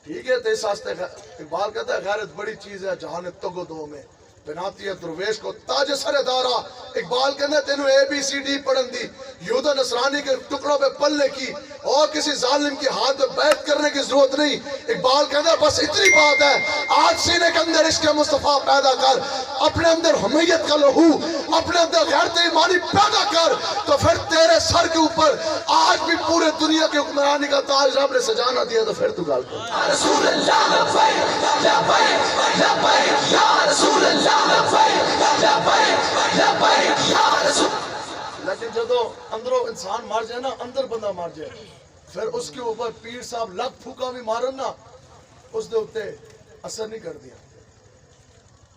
ٹھیک ہے. تو اس واسطے اقبال کہتا ہے غیرت بڑی چیز ہے جہان تگ و دو میں, بناتی ہے درویش کو تاج سر دارا. اقبال کہنا تینوں ABCD پڑھن دی یہودا نصرانی کے ٹکڑوں پہ پلنے کی اور کسی ظالم کی ہاتھ پہ بیعت کرنے کی ضرورت نہیں. اقبال کہنا بس اتنی بات ہے, آج سینے کے اندر عشق مصطفیٰ پیدا کر, اپنے اندر حمیت کا لہو, اپنے اندر غیرت ایمانی پیدا کر, تو پھر تیرے سر کے اوپر آج بھی پورے دنیا کے حکمرانی کا تاج رب نے سجانا دیا, تو پھر تو گل کر. رسول اللہ لبیک لبیک لبیک یا رسول اللہ لبیک لبیک لبیک یا رسول. لیکن جدو اندروں انسان مار جائے نا, اندر بندہ مار جائے, پھر اس کے اوپر پیر صاحب لگ پھوکا بھی مارن نا, اس دے اتے اثر نہیں کر دیا.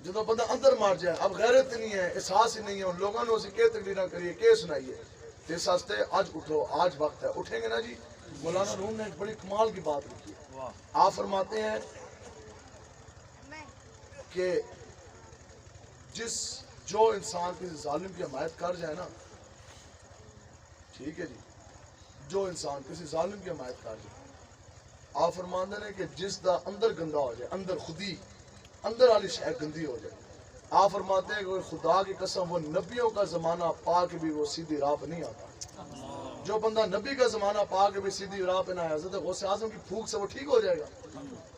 جدو بندہ اندر مار جائے, اب غیرت نہیں ہے, احساس ہی نہیں ہے, ان لوگوں نے اسے کہ تقریرہ کریے, کہ سنائیے, اس واسطے آج اٹھو, آج وقت ہے, اٹھیں گے نا جی. مولانا روم نے ایک بڑی کمال کی بات لکھی ہے. آپ فرماتے ہیں کہ جو انسان کسی ظالم کی حمایت کر جائے نا, ٹھیک ہے جی, جو انسان کسی ظالم کی حمایت کر جائے, آپ فرماندے ہیں کہ جس دا اندر گندا ہو جائے, اندر خودی اندر والی شے گندی ہو جائے, آپ فرماتے ہیں کہ خدا کی قسم وہ نبیوں کا زمانہ پا کے بھی وہ سیدھی راہ پہ نہیں آتا. جو بندہ نبی کا زمانہ پا کے بھی سیدھی راہ پہ نہ آیا, حضرت غوث اعظم کی پھوک سے وہ ٹھیک ہو جائے گا,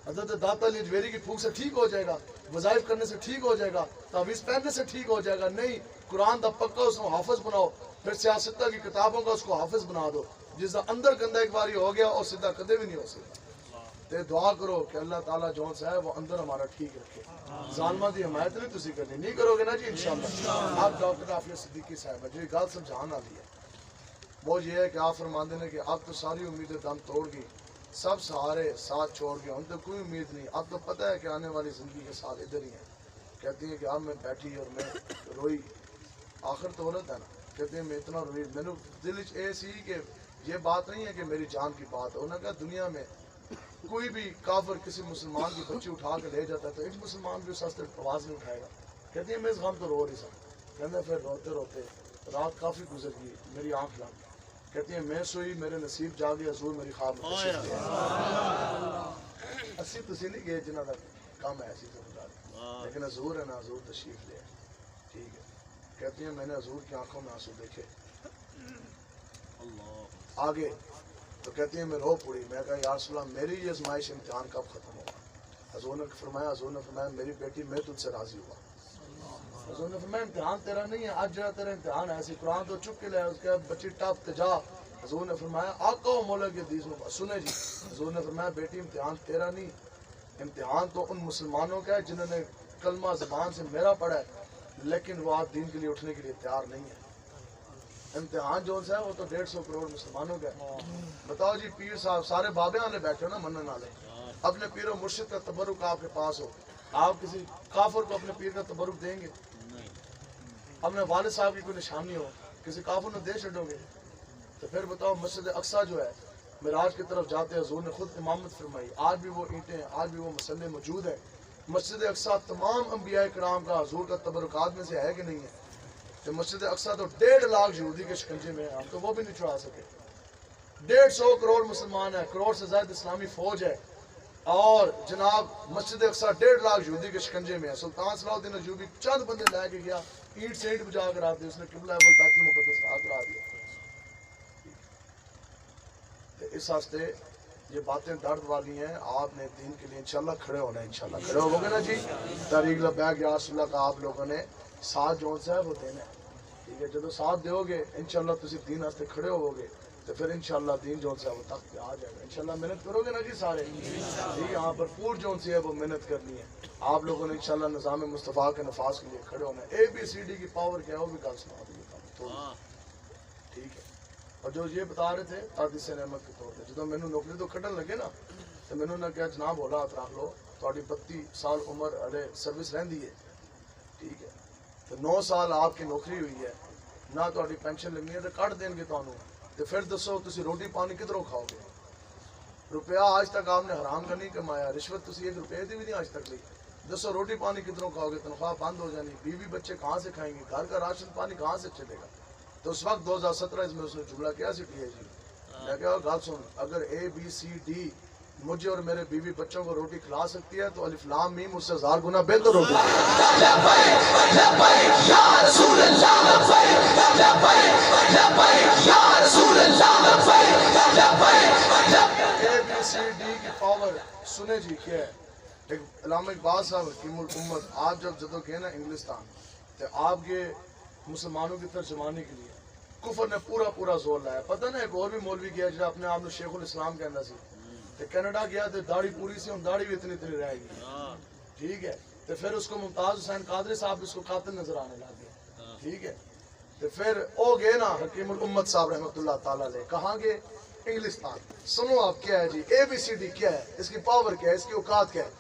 حضرت داتا علی جویری کی پھوک سے ٹھیک ہو جائے گا, وظائف کرنے سے ٹھیک ہو جائے گا, تعویذ پہننے سے ٹھیک ہو جائے گا. نہیں, قرآن دا پکا اس کو حافظ بناؤ, پھر سیاستہ کی کتابوں کا اس کو حافظ بنا دو. جس دا اندر گندہ ایک باری ہو گیا اور سیدھا کدے بھی نہیں ہو سکتا. تے دعا کرو کہ اللہ تعالیٰ جون سا ہے وہ اندر ہمارا ٹھیک رکھے. ظالمہ دی حمایت نہیں تسی کرنی, نہیں کرو گے نا جی انشاءاللہ. آپ ڈاکٹر عافیہ صدیقی صاحب جو گل سمجھانا دی ہے وہ یہ ہے کہ آپ فرماندے ہیں کہ اب تو ساری امیدیں دم توڑ گئی, سب سہارے ساتھ چھوڑ گئے, ان تو کوئی امید نہیں. اب تو پتہ ہے کہ آنے والی زندگی کے ساتھ ادھر ہی ہیں. کہتی ہیں کہ اب میں بیٹھی اور میں روئی, آخر تو عورت ہے نا, کہتے ہیں میں اتنا روئی, میں نے دل اے سی کہ یہ بات نہیں ہے کہ میری جان کی بات ہے. انہوں نے کہا دنیا میں کوئی بھی کافر کسی مسلمان کی بچی اٹھا کے لے جاتا ہے تو ایک مسلمان بھی اس واسطے آواز نہیں اٹھائے گا. کہتی ہیں میں اس غم تو رو رہی سا. کہتے ہیں پھر روتے روتے رات کافی گزر گئی, میری آنکھ لگ گئی. کہتی ہیں میں سوئی, میرے نصیب جاگے, حضور میری خواب میں تشریف لے آئے. اسی تسی نہیں گئے جنہ کا کام ہے ایسی تو خدا, لیکن حضور ہے نا, حضور تشریف لے آئے. ٹھیک ہے. کہتی ہیں میں نے حضور کی آنکھوں میں آنسو دیکھے. آگے تو کہتی ہیں میں رو پڑی. میں کہا یا رسول اللہ میری یہ آزمائش امتحان کب ختم ہوگا؟ حضور نے فرمایا میری بیٹی میں تجھ سے راضی ہوا. حضور نے فرمایا امتحان تیرا نہیں ہے, آج جا تیرا امتحان ہے. ایسی قرآن تو چک کے لے, اس کے بچی ٹاپ تے جا. حضور نے فرمایا آقا و مولا کی حدیث میں سنے جی. حضور نے فرمایا بیٹی امتحان تیرا نہیں, امتحان تو ان مسلمانوں کا ہے جنہوں نے کلمہ زبان سے میرا پڑھا ہے لیکن وہ آج دین کے لیے اٹھنے کے لیے تیار نہیں ہے. امتحان جو ہے وہ تو 150 کروڑ مسلمانوں کا ہے. بتاؤ جی, پیر صاحب سارے بابے والے بیٹھے ہو نا منن والے, اپنے پیر و مرشد کا تبرک آپ کے پاس ہو, آپ کسی کافر کو اپنے پیر کا تبرک دیں گے؟ اپنے والد صاحب کی کوئی نشانی ہو کسی کافر نے دے چھڑو گے؟ تو پھر بتاؤ مسجد اقصیٰ جو ہے معراج کی طرف جاتے ہیں, حضور نے خود امامت فرمائی, آج بھی وہ اینٹیں ہیں, آج بھی وہ مسلح موجود ہیں. مسجد اقصیٰ تمام انبیاء کرام کا حضور کا تبرکات میں سے ہے کہ نہیں ہے؟ تو مسجد اقصیٰ تو 1.5 لاکھ یہودی کے شکنجے میں ہیں, ہم تو وہ بھی نہیں چھڑا سکے. 150 کروڑ مسلمان ہیں, کروڑ سے زائد اسلامی فوج ہے, اور جناب مسجد اقصیٰ 1.5 لاکھ یہودی کے شکنجے میں ہے. سلطان صلاح الدین ایوبی چند بندے لے کے گیا, اینٹ سے اینٹ بجا کر آتے, اس نے قبلہ بیت المقدس راہ کرا دیا. اس واسطے یہ باتیں درد والی ہیں. آپ نے دین کے لیے انشاءاللہ کھڑے ہونا ہے, انشاءاللہ کھڑے ہو گے نا جی. تحریک لبیک یا رسول اللہ کا آپ لوگوں نے ساتھ جو ہے وہ دینا ہے. ٹھیک ہے, جب ساتھ دیو گے انشاءاللہ تسی دین واسطے کھڑے ہو گے تو پھر انشاءاللہ دین جو ہے وہ تخت پہ آ جائے گا. انشاءاللہ محنت کرو گے نا جی سارے. ٹھیک ہے, ہاں بھرپور جو ہے وہ محنت کرنی ہے. آپ لوگوں نے انشاءاللہ نظام مصطفیٰ کے نفاذ کے لیے کھڑے ہونا ہے. ABCD کی پاور کیا ہے وہ بھی گل سنا دیے. ٹھیک ہے, اور جو یہ بتا رہے تھے تحدیث نعمت کے طور پہ, جب میں نے نوکری تو کھڑن لگے نا تو میں نے کہا جناب بولا ہاتھ رکھ لو, تھوڑی 32 سال عمر ارے سروس رہندی ہے. ٹھیک ہے, تو 9 سال آپ کی نوکری ہوئی ہے, نہ تھوڑی پینشن لگنی ہے تو کٹ دیں گے تمہیں. تو پھر دسو تسی روٹی پانی کدھروں کھاؤ گے؟ روپیہ آج تک آپ نے حرام کا نہیں کمایا, رشوت تسی 1 روپے دی بھی نہیں آج تک لی. دسو روٹی پانی کدھروں کھاؤ گے؟ تنخواہ بند ہو جانی, بیوی بچے کہاں سے کھائیں گے, گھر کا راشن پانی کہاں سے چلے گا؟ تو اس وقت 2017 میں اس نے جملہ کیا سٹی ہے جی, میں کہا گال سن, اگر ABCD مجھے اور میرے بیوی بچوں کو روٹی کھلا سکتی ہے تو الف لام میم اس سے 1000 گنا بہتر ہوگی. لبیک لبیک یا رسول اللہ لبیک لبیک لبیک یا رسول اللہ لبیک لبیک لبیک. اے بی سی ڈی کی پاور سنے جی کیا ہے. ایک علامہ اقبال صاحب حکیم الامت آپ جب جدو گئے نا انگلستان تو آپ کے مسلمانوں کی ترجمانی کے لیے کفر نے پورا زور لایا. پتہ نا ایک اور بھی مولوی گیا جو اپنے آپ نے شیخ الاسلام کہنا سی تو کینیڈا گیا تو داڑھی پوری سی ہوں داڑھی بھی اتنی رہ گئی. ٹھیک ہے تو پھر اس کو ممتاز حسین قادری صاحب اس کو قاتل نظر آنے لگ گیا. ٹھیک ہے تو پھر او گئے نا حکیم الامت صاحب رحمۃ اللہ تعالیٰ علیہ کہاں گئے انگلستان. سنو آپ کیا ہے جی اے بی سی ڈی کیا ہے, اس کی پاور کیا ہے, اس کی اوقات کیا ہے.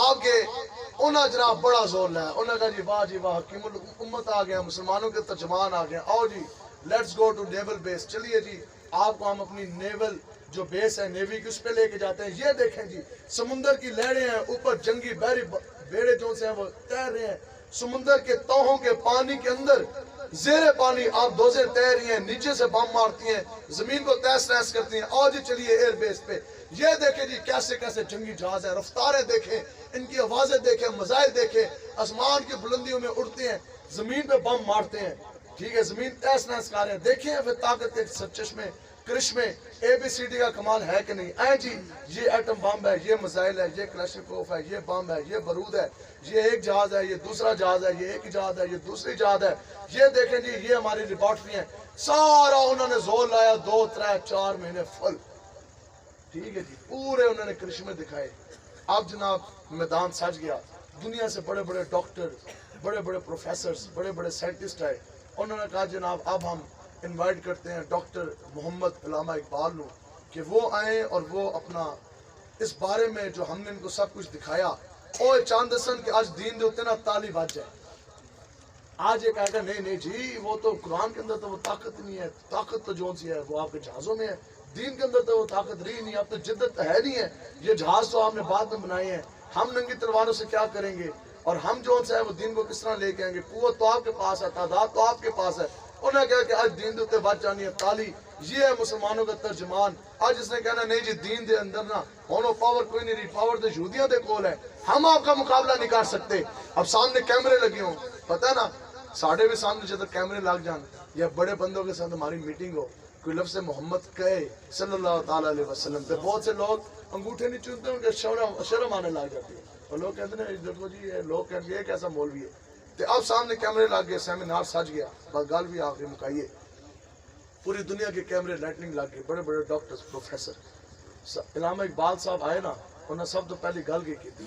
آپ کے انہاں جناب بڑا زور لایا. انہوں نے کہا جی واہ حکیم الامت آ گیا, مسلمانوں کے ترجمان آ گئے, آؤ جی لیٹس گو ٹو نیول بیس. چلیے جی آپ کو ہم اپنی نیول جو بیس ہے نیوی کی اس پہ لے کے جاتے ہیں. یہ دیکھیں جی سمندر کی لہریں ہیں, اوپر جنگی بحری بیڑے جو سے ہیں وہ تیر رہے ہیں, سمندر کے توہوں کے پانی کے اندر زیر پانی آپ دوزیں تیر رہی ہیں, نیچے سے بم مارتی ہیں, زمین کو تیس تیس کرتی ہیں. آؤ جی چلیے ایئر بیس پہ. یہ دیکھیں جی کیسے جنگی جہاز ہیں, رفتاریں دیکھیں, ان کی آوازیں دیکھیں, مزائل دیکھیں, آسمان کی بلندیوں میں اڑتے ہیں, زمین پہ بم مارتے ہیں. ٹھیک ہے زمین تیس تیس کر رہے ہیں. دیکھیں پھر طاقت کے سرچشمے کرشمے اے بی سی ڈی کا کمال ہے کہ نہیں. اے جی یہ ایٹم بم ہے, یہ میزائل ہے, یہ کلاشنکوف ہے, یہ بم ہے, یہ بارود ہے, یہ ایک جہاز ہے, یہ دوسرا جہاز ہے, یہ ایک جہاز ہے, یہ دوسری جہاز ہے. یہ دیکھیں جی یہ ہماری لیبارٹری ہیں. سارا انہوں نے زور لایا 2 3 4 مہینے فل. ٹھیک ہے جی پورے انہوں نے کرشمے دکھائے. اب جناب میدان سج گیا. دنیا سے بڑے بڑے ڈاکٹر, بڑے بڑے پروفیسرز, بڑے بڑے سائنٹسٹ آئے. انہوں نے کہا جناب اب ہم انوائٹ کرتے ہیں ڈاکٹر محمد علامہ اقبال نو کہ وہ آئیں اور وہ اپنا اس بارے میں جو ہم نے ان کو سب کچھ دکھایا اور چاند دسن کہ آج دین دے نا تالی بج جائے. آج یہ کہا کہ نہیں جی وہ تو قرآن کے اندر تو وہ طاقت نہیں ہے. طاقت تو جون سی ہے وہ آپ کے جہازوں میں ہے, دین کے اندر تو وہ طاقت رہی نہیں. اب تو جدت ہے نہیں ہے, یہ جہاز تو آپ نے بعد میں بنائے ہیں. ہم ننگی تلواروں سے کیا کریں گے اور ہم جو ہے وہ دین کو کس طرح لے کے آئیں گے. قوت تو آپ کے پاس ہے, تعداد تو آپ کے پاس ہے. انہوں نے کہا کہ آج دین دے بچ جانی ہے تالی. یہ ہے مسلمانوں کا ترجمان. آج اس نے کہنا نہیں جی دین دے اندر نا ہونو پاور کوئی نہیں رہی, پاور تو یہودیاں دے کول ہے, ہم آپ کا مقابلہ نہیں کر سکتے. اب سامنے کیمرے لگے ہوں, پتہ نا ساڑھے بھی سامنے جب کیمرے لگ جان یا بڑے بندوں کے ساتھ ہماری میٹنگ ہو, کوئی لفظ محمد کہے صلی اللہ تعالیٰ علیہ وسلم تو بہت سے لوگ انگوٹھے نہیں چنتے, ان کے شرم آنے لگ جاتی ہے. اور لوگ کہتے ہیں دیکھو جی یہ لوگ کہتے ہیں یہ کیسا مولوی ہے. تو اب سامنے کیمرے لگ گئے, سیمینار سج گیا, بس گل بھی آخری مکائیے. پوری دنیا کے کیمرے لائٹنگ لگ گئے, بڑے بڑے ڈاکٹرز پروفیسر. علامہ اقبال صاحب آئے نا, انہوں نے سب تو پہلی گل کی تھی.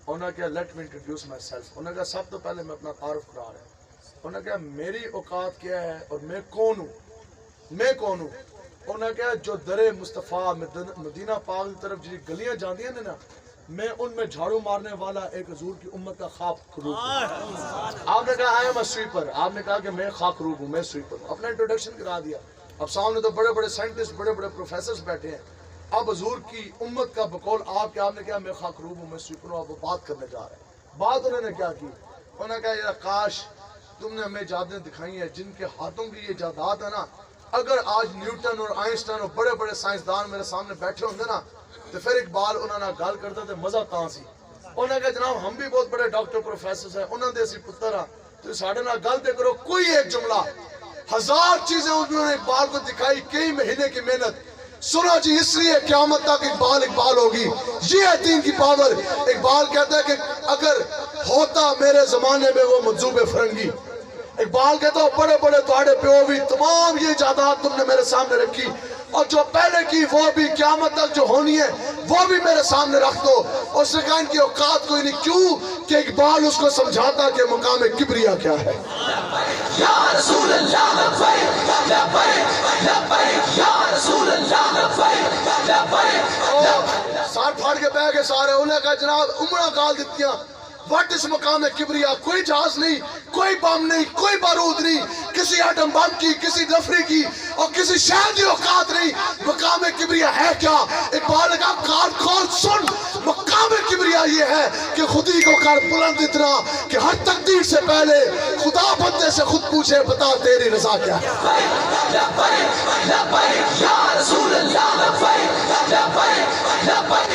انہوں نے کہا let me introduce my self. انہوں نے کہا سب تو پہلے میں اپنا تعارف کرا رہا ہوں. انہوں نے کہا میری اوقات کیا ہے اور میں کون ہوں. انہوں نے کہا جو در مصطفیٰ مدینہ پاک کی طرف جی گلیاں جاندی ہیں نا, میں ان میں جھاڑو مارنے والا ایک حضور کی امت کا خاک روب ہوں. آپ نے کہا آئی ایم اے سویپر. آپ نے کہا کہ میں خاک روب ہوں, میں سویپر ہوں. اپنا انٹروڈکشن کرا دیا. اب سامنے تو بڑے بڑے سائنٹسٹ, بڑے بڑے پروفیسرز بیٹھے ہیں. اب حضور کی امت کا بقول آپ نے کہا میں خاک روب ہوں, میں سویپر ہوں. اب وہ بات کرنے جا رہے ہیں. بات انہوں نے کیا کی, انہوں نے کہا یا کاش تم نے ہمیں ایجادیں دکھائی ہیں جن کے ہاتھوں کی یہ ایجادات ہے نا, اگر آج نیوٹن اور آئنسٹائن اور بڑے بڑے سائنسدان میرے سامنے بیٹھے ہوں گے نا تو پھر اقبال انہوں نے گل کرتا تھے مزہ تاں سی. انہوں نے کہا جناب ہم بھی بہت بڑے ڈاکٹر پروفیسرز ہیں, انہوں نے اسی پتر ہاں, تو ساڑھے نہ گل تے کرو. کوئی ایک جملہ, 1000 چیزیں انہوں نے اقبال کو دکھائی, کئی مہینے کی محنت. سنا جی اس لیے قیامت تک اقبال ہوگی. یہ ہے دین کی پاور. اقبال کہتا ہے کہ اگر ہوتا میرے زمانے میں وہ مجذوب فرنگی. اقبال کہتا ہے بڑے بڑے تواڈے پیو بھی تمام یہ ایجادات تم نے میرے سامنے رکھی, اور جو پہلے کی وہ بھی قیامت تک جو ہونی ہے وہ بھی میرے سامنے رکھ دو. اس نے کہا ان کی اوقات کوئی نہیں. کیوں کہ اقبال اس کو سمجھاتا کہ مقام کبریا کیا ہے. یا رسول اللہ لبیک لبیک لبیک یا رسول اللہ لبیک لبیک. سار پھاڑ کے بہ گئے سارے. انہوں نے کہا جناب عمرہ گال دیتیاں, وٹ اس مقام کبریا. کوئی جہاز نہیں, کوئی بم نہیں, کوئی بارود نہیں, کسی ایٹم بم کی, کسی نفری کی اور کسی شہر کی اوقات نہیں. مقام کبریا ہے کیا؟ اقبال نے کہا کان کھول سن, مقام کبریا یہ ہے کہ خودی کو کر بلند اتنا کہ ہر تقدیر سے پہلے خدا بندے سے خود پوچھے بتا تیری رضا کیا ہے. لبیک لبیک یا رسول اللہ لبیک لبیک لبیک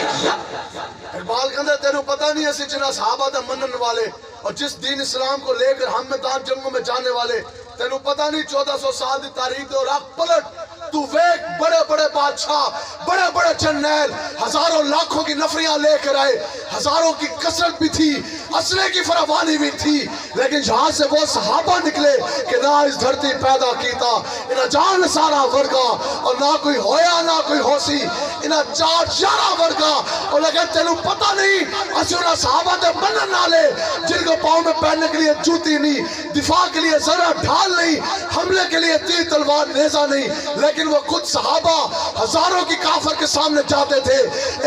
کہندے تینوں پتہ نہیں اسی جنہ صحابہ دے منن والے اور جس دین اسلام کو لے کر ہم میدان جنگوں میں جانے والے تینوں پتہ نہیں 1400 سال دی تاریخ دے اور آگ پلٹ تو ویک بڑے بڑے بادشاہ بڑے بڑے جنرل ہزاروں لاکھوں کی نفریاں لے کر آئے ہزاروں کی کثرت بھی تھی اسلحے کی فراوانی بھی تھی لیکن جہاں سے وہ صحابہ نکلے کہ نہ اس دھرتی پیدا کیتا انہا جان سارا ورگا اور نہ کوئی ہویا نہ کوئی ہوسی انہا چار شارہ ورگا اور لیکن تینوں پتہ نہیں اسی انہا صحابہ دے منن نالے جن کو پاؤں میں پہننے کے لیے جوتی نہیں دفاع کے لیے ذرا ڈھال نہیں حملے کے لیے تیر تلوار نیزہ نہیں لیکن وہ خود صحابہ ہزاروں کی کافر کے سامنے جاتے تھے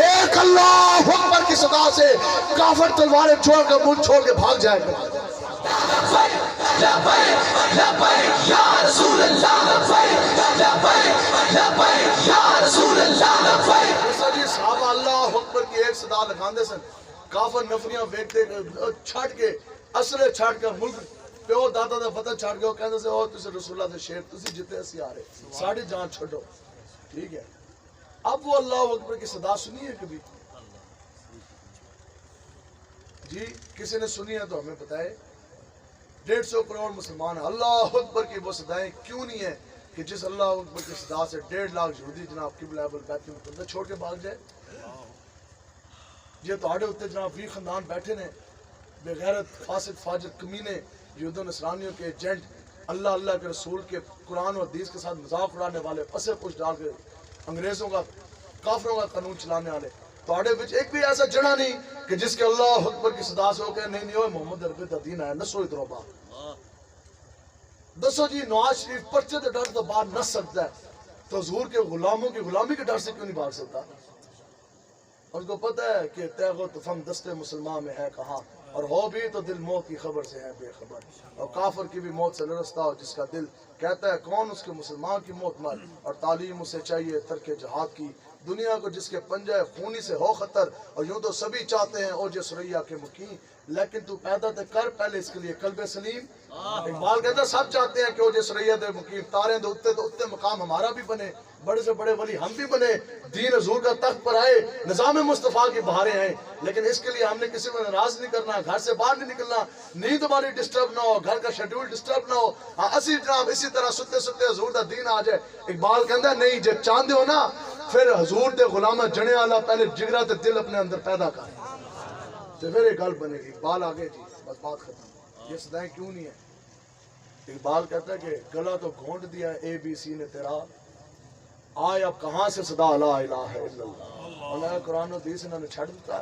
ایک اللہ اکبر کی صدا سے کافر تلواریں چھوڑ کر ملک چھوڑ کے بھاگ جائے گا صحابہ اللہ اکبر کی ایک صدا لگاندے سن کافر نفریاں بیکتے چھاٹ کے اسلحے چھاٹ کے ملک پیو دادا دا فتح چھاٹ کے وہ کہندے سے او تسی رسول اللہ دے شیر تسی جتے اسی آ رہے ساڑھی جان چھڑو ٹھیک ہے اب وہ اللہ اکبر کی صدا سنی ہے کبھی جی کسی نے سنی ہے تو ہمیں بتائے 150 کروڑ مسلمان ہیں اللہ اکبر کی وہ صدایں کیوں نہیں ہے کہ جس اللہ اکبر کی صدا سے 1.5 لاکھ یہودی جناب قبلہ بیت المقدس چھوڑ کے بھاگ جائے یہ تو آڑے ہوتے جناب وی خاندان بیٹھے نے بے غیرت فاسد فاجر کمینے یہود و نصرانیوں کے ایجنٹ اللہ اللہ کے رسول کے قرآن و حدیث کے ساتھ مذاق اڑانے والے پسے پوچھ ڈال کے انگریزوں کا کافروں کا قانون چلانے والے تو آڑے بچ ایک بھی ایسا جڑا نہیں کہ جس کے اللہ اکبر کی صدا سے ہو کہ نہیں ہوئے محمد عربی دا دین آیا نسو ادھروں بات دسو جی نواز شریف پرچے دے ڈر تو باہر نس سکتا ہے تو حضور کے غلاموں کی غلامی کے ڈر سے کیوں نہیں بھاگ سکتا اس کو پتہ ہے کہ تیغ و تفنگ دستے مسلمان میں ہے کہاں اور ہو بھی تو دل موت کی خبر سے ہے بے خبر اور کافر کی بھی موت سے لرزتا ہو جس کا دل کہتا ہے کون اس کے مسلمان کی موت مر اور تعلیم اسے چاہیے ترک جہاد کی دنیا کو جس کے پنجہ خونی سے ہو خطر اور یوں تو سبھی چاہتے ہیں اوج سریا کے مکین لیکن تو پیدا تے کر پہلے اس کے لیے قلب سلیم اقبال کہتا ہے سب چاہتے ہیں کہ اوج سریا دے مقیم تاریں دے اتے تو اتے مقام ہمارا بھی بنے بڑے سے بڑے ولی ہم بھی بنے دین حضور کا تخت پر آئے نظام مصطفیٰ کی بہاریں ہیں لیکن اس کے لیے ہم نے کسی کو ناراض نہیں کرنا گھر سے باہر نہیں نکلنا نیند ہماری ڈسٹرب نہ ہو گھر کا شیڈول ڈسٹرب نہ ہو ہاں اسی جناب اسی طرح ستے ستے حضور دا دین آ جائے اقبال کہتا ہے نہیں جب چاندے ہو نا پھر حضور دے غلامہ جنے والا پہلے جگرہ تے دل اپنے اندر پیدا کر تو پھر ایک گل بنے گی اقبال آگے جی بس بات ختم یہ صدایں کیوں نہیں ہے اقبال کہتا ہے کہ گلا تو گھونٹ دیا اے بی سی نے تیرا آئے اب کہاں سے صدا لا الہ الا اللہ اللہ قرآن و حدیث انہوں نے چھڑ دیتا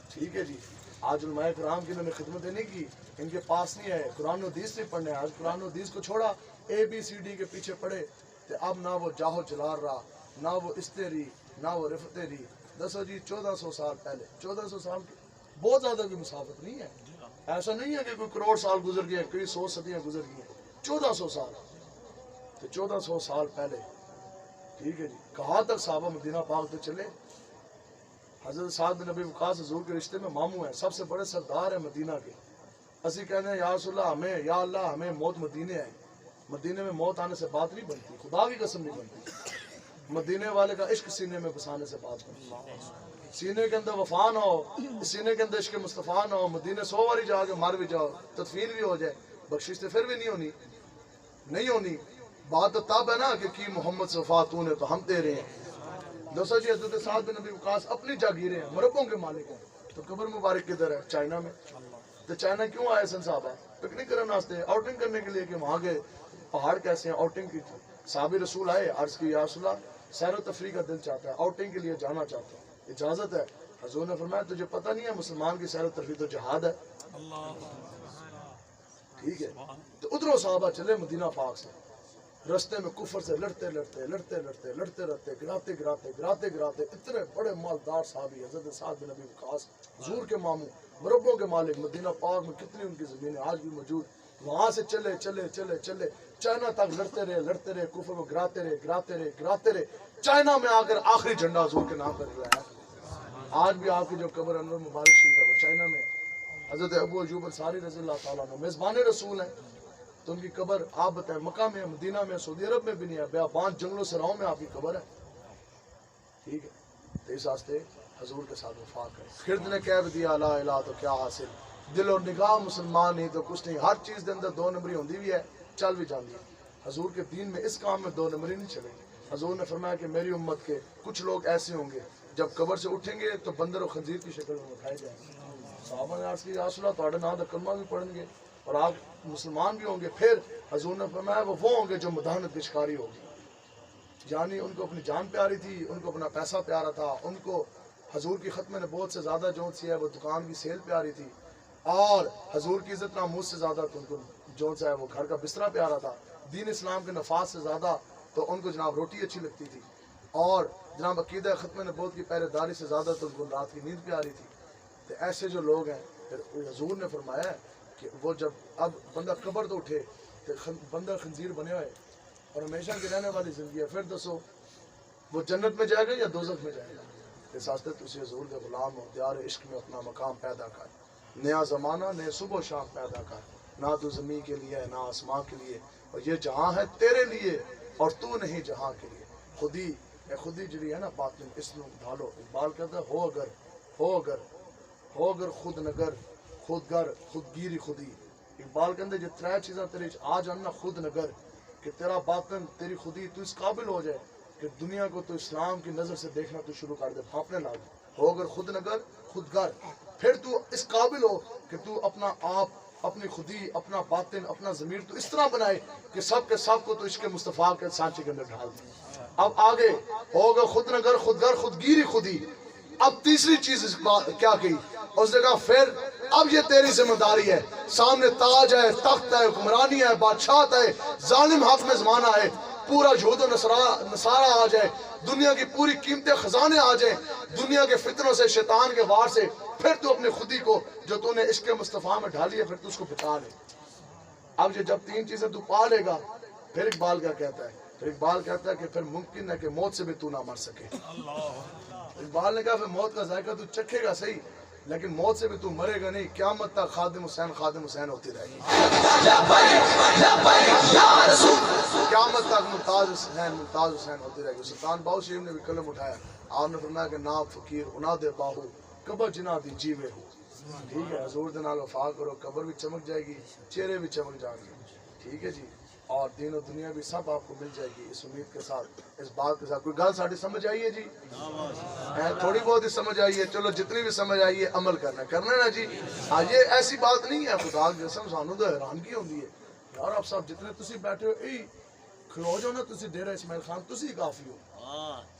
ٹھیک ہے جی آج علماء کرام کی انہوں نے خدمتیں نہیں کی ان کے پاس نہیں ہے قرآن و حدیث نہیں پڑھنے آج قرآن و حدیث کو چھوڑا اے بی سی ڈی کے پیچھے پڑے تو اب نہ وہ جاہو جلال رہا نہ وہ استری نہ وہ رفتے ری دسو جی 1400 سال پہلے 1400 سال بہت زیادہ کی مسافت نہیں ہے ایسا نہیں ہے کہ کوئی کروڑ سال گزر گئے کوئی 100 صدیاں گزر گئی ہیں 1400 سال تو 1400 سال پہلے ٹھیک ہے جی کہاں تک صحابہ مدینہ پاک تو چلے حضرت سعد بن ابی وقاص حضور کے رشتے میں ماموں ہیں سب سے بڑے سردار ہیں مدینہ کے اسی کہنے ہیں یا رسول اللہ ہمیں یا اللہ ہمیں موت مدینے آئے مدینے میں موت آنے سے بات نہیں بنتی خدا کی قسم نہیں بنتی مدینے والے کا عشق سینے میں بسانے سے بات بنتی سینے کے اندر وفا نہ ہو سینے کے اندر عشق مصطفیٰ نہ ہو مدینے 100 باری جا کے مر بھی جاؤ تدفین بھی ہو جائے بخشش تو پھر بھی نہیں ہونی بات تو تب ہے نا کہ کی محمد صفا تو نے تو ہم تیرے ہیں دوستو جی حضرت سعد بن ابی وقاص اپنی جاگیریں ہیں مربوں کے مالک ہیں تو قبر مبارک کدھر ہے چائنا میں تو چائنا کیوں آئے سن صحابہ پکنک کرنے واسطے آؤٹنگ کرنے کے لیے کہ وہاں کے پہاڑ کیسے ہیں آؤٹنگ کی صحابی رسول آئے عرض کی یا رسول اللہ سیر و تفریح کا دل چاہتا ہے آؤٹنگ کے لیے جانا چاہتا ہے اجازت ہے حضور نے فرمایا تجھے پتہ نہیں ہے مسلمان کی سیر و تفریح تو جہاد ہے ٹھیک ہے تو ادھروں صحابہ چلے مدینہ پاک سے رستے میں کفر سے لڑتے گراتے اتنے بڑے مالدار صحابی حضرت سعد بن ابی وقاص حضور کے ماموں مربوں کے مالک مدینہ پاک میں کتنی ان کی زمینیں آج بھی موجود وہاں سے چلے چائنا تک لڑتے رہے کفر کو گراتے رہے چائنا میں آ کر آخری جھنڈا حضور کے نام پر لگایا آج بھی آپ کی جو قبر انور مبارک شریف ہے وہ چائنا میں حضرت ابو ایوب انصاری رضی اللہ تعالیٰ عنہ میزبان رسول ہیں تو ان کی قبر آپ بتائیں مکہ میں مدینہ میں سعودی عرب میں بھی نہیں ہے بیابان جنگلوں سراؤں میں آپ کی قبر ہے ٹھیک ہے تو اس واسطے حضور کے ساتھ وفا کریں. خرد نے کہہ بھی دیا لا الہ تو کیا حاصل, دل و نگاہ مسلمان نہیں تو کچھ نہیں. ہر چیز کے اندر دو نمبری ہوندی بھی ہے, چل بھی جاتی ہے. حضور کے دین میں اس کام میں دو نمبری نہیں چلے گی. حضور نے فرمایا کہ میری امت کے کچھ لوگ ایسے ہوں گے جب قبر سے اٹھیں گے تو بندر و خنزیر کی شکل میں اٹھائے جائیں گے. صحابہ نے عرض کی یا رسول اللہ تہاڈے نام دا کلمہ بھی پڑھیں گے اور آپ مسلمان بھی ہوں گے. پھر حضور نے فرمایا وہ ہوں گے جو مداحنت کی شکاری ہوگی, یعنی ان کو اپنی جان پیاری تھی, ان کو اپنا پیسہ پیارا تھا, ان کو حضور کی ختم نبوت سے زیادہ جو سی ہے وہ دکان کی سیل پیاری تھی, اور حضور کی عزت ناموس سے زیادہ تو ان کو جو ہے وہ گھر کا بسترا پیارا تھا, دین اسلام کے نفاذ سے زیادہ تو ان کو جناب روٹی اچھی لگتی تھی, اور جناب عقیدہ ختم نبوت کی پہرے داری سے زیادہ تو ان کو رات کی نیند پیاری تھی. تو ایسے جو لوگ ہیں پھر حضور نے فرمایا کہ وہ جب اب بندہ قبر تو اٹھے تو بندہ خنزیر بنے ہوئے اور ہمیشہ کی رہنے والی زندگی ہے, پھر دسو وہ جنت میں جائے گا یا دوزخ میں جائے گا؟ اس واسطے تسی حضور کے غلام ہو, دیار عشق میں اپنا مقام پیدا کر, نیا زمانہ نئے صبح و شام پیدا کر, نہ تو زمین کے لیے نہ آسمان کے لیے, اور یہ جہاں ہے تیرے لیے اور تو نہیں جہاں کے لیے. خودی جڑی ہے نا باطن اس نو ڈھالو. اقبال کہتا ہے ہو اگر خود نگر خود گر خود گیری خودی. اقبال کہتے ہیں یہ ترے چیزاں تیرے آ جان نا, خود نگر کہ تیرا باطن تیری خودی تو اس قابل ہو جائے کہ دنیا کو تو اسلام کی نظر سے دیکھنا تو شروع کر دے, بھانپنے لگ. ہو اگر خود نگر خود گر, پھر تو اس قابل ہو کہ تو اپنا آپ اپنی خودی اپنا باطن اپنا ضمیر تو اس طرح بنائے کہ سب کے سب کو تو عشق مصطفیٰ کے سانچے کے اندر ڈال دے. اب آگے ہوگا خود نگر خود گر خود گیری خودی. اب تیسری چیز اس بات کیا کہی, اس نے کہا پھر اب یہ تیری ذمہ داری ہے, سامنے تاج ہے, تخت ہے, حکمرانی ہے, بادشاہت ہے, ظالم حاکم زمانہ ہے, پورا یہود و نصارہ آ جائے, دنیا کی پوری قیمتیں خزانے آ جائیں, دنیا کے فتنوں سے شیطان کے وار سے, پھر تو اپنی خودی کو جو تو نے عشق مصطفیٰ میں ڈالی ہے پھر تو اس کو بتا لے. اب یہ جب تین چیزیں تو پا لے گا, پھر اقبال کیا کہتا ہے, پھر اقبال کہتا ہے کہ پھر ممکن ہے کہ موت سے بھی تو نہ مر سکے. اقبال نے کہا پھر موت کا ذائقہ تو چکھے گا صحیح, لیکن موت سے بھی تو مرے گا نہیں. قیامت تک خادم حسین ہوتی رہے گی. قیامت تک ممتاز حسین ہوتی رہے گی. سلطان باہو شریف نے بھی قلم اٹھایا, آپ نے فرمایا کہ نا فقیر انا دے باہو قبر جنا دی جیوے ہو. ٹھیک ہے, حضور دے نال وفا کرو, قبر بھی چمک جائے گی, چہرے بھی چمک جائیں گے. ٹھیک ہے جی, اور دین و دنیا بھی سب آپ کو مل جائے گی. اس امید کے ساتھ, اس بات کے ساتھ کوئی گل ساڑی سمجھ آئیے جی؟ تھوڑی بہت ہی سمجھ آئیے, چلو جتنی بھی سمجھ آئیے عمل کرنا نا جی. ہاں یہ ایسی بات نہیں ہے, خدا کی قسم سانوں تو حیرانگی ہوندی ہے یار. آپ صاحب جتنے تسی بیٹھے ہو ای کھلو جاؤ نا, تسی ڈیرہ اسماعیل خان تسی کافی ہو.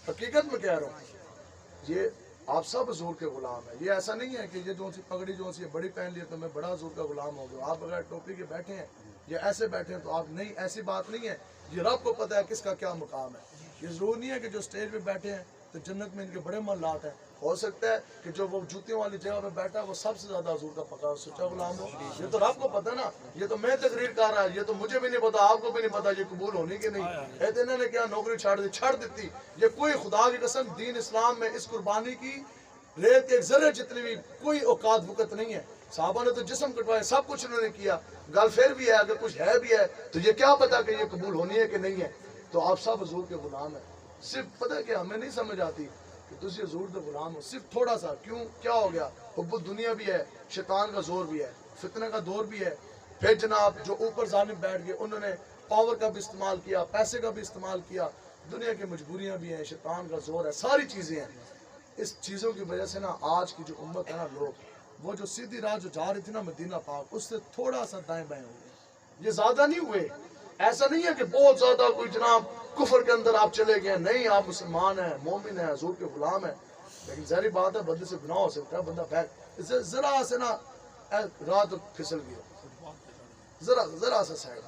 حقیقت میں کہہ رہا ہوں, یہ آپ سب حضور کے غلام ہیں. یہ ایسا نہیں ہے کہ یہ جو سی پگڑی جو سی بڑی پہن لی تو میں بڑا حضور کا غلام ہو گیا. آپ بغیر ٹوپی کے بیٹھے ہیں یا ایسے بیٹھے ہیں تو آپ نہیں, ایسی بات نہیں ہے. یہ رب کو پتہ ہے کس کا کیا مقام ہے. یہ ضرور نہیں ہے کہ جو اسٹیج پہ بیٹھے ہیں تو جنت میں ان کے بڑے محلات ہیں. ہو سکتا ہے کہ جو وہ جوتیوں والی جگہ پہ بیٹھا ہے وہ سب سے زیادہ حضور کا پکا سچا غلام ہو. یہ تو رب کو پتہ نا, یہ تو میں تقریر کر رہا ہے, یہ تو مجھے بھی نہیں پتا, آپ کو بھی نہیں پتا یہ قبول ہونی کہ نہیں. انہوں نے کیا نوکری چھاڑ دیتی. یہ کوئی خدا کی قسم دین اسلام میں اس قربانی کی ریت کے ایک ذرے جتنی بھی کوئی اوقات وقت نہیں ہے. صحابہ نے تو جسم کٹوائے, سب کچھ انہوں نے کیا. گل پھر بھی ہے, اگر کچھ ہے بھی ہے تو یہ کیا پتا کہ یہ قبول ہونی ہے کہ نہیں ہے. تو آپ سب حضور کے غلام ہیں. صرف پتہ کہ ہمیں نہیں سمجھ آتی کہ تسی حضور کے غلام ہو, صرف تھوڑا سا کیوں کیا ہو گیا. حب الدنیا بھی ہے, شیطان کا زور بھی ہے, فتنہ کا دور بھی ہے. پھر جناب جو اوپر ظالم بیٹھ گئے انہوں نے پاور کا بھی استعمال کیا, پیسے کا بھی استعمال کیا, دنیا کی مجبوریاں بھی ہیں, شیطان کا زور ہے, ساری چیزیں ہیں. اس چیزوں کی وجہ سے نا آج کی جو امت ہے نا, لوگ وہ جو سیدھی راہ جو جا رہی تھی نا مدینہ پاک, اس سے تھوڑا سا دائیں بائیں ہو گئے. یہ زیادہ نہیں ہوئے, ایسا نہیں ہے کہ بہت زیادہ کوئی جناب کفر کے اندر آپ چلے گئے. نہیں, آپ مسلمان ہیں, مومن ہیں, حضور کے غلام ہیں. لیکن ظاہری بات ہے بندے سے گناہ ہو سکتا ہے, بندہ بیٹھ ذرا سے نا رات پھسل گیا, ذرا سا سائڈ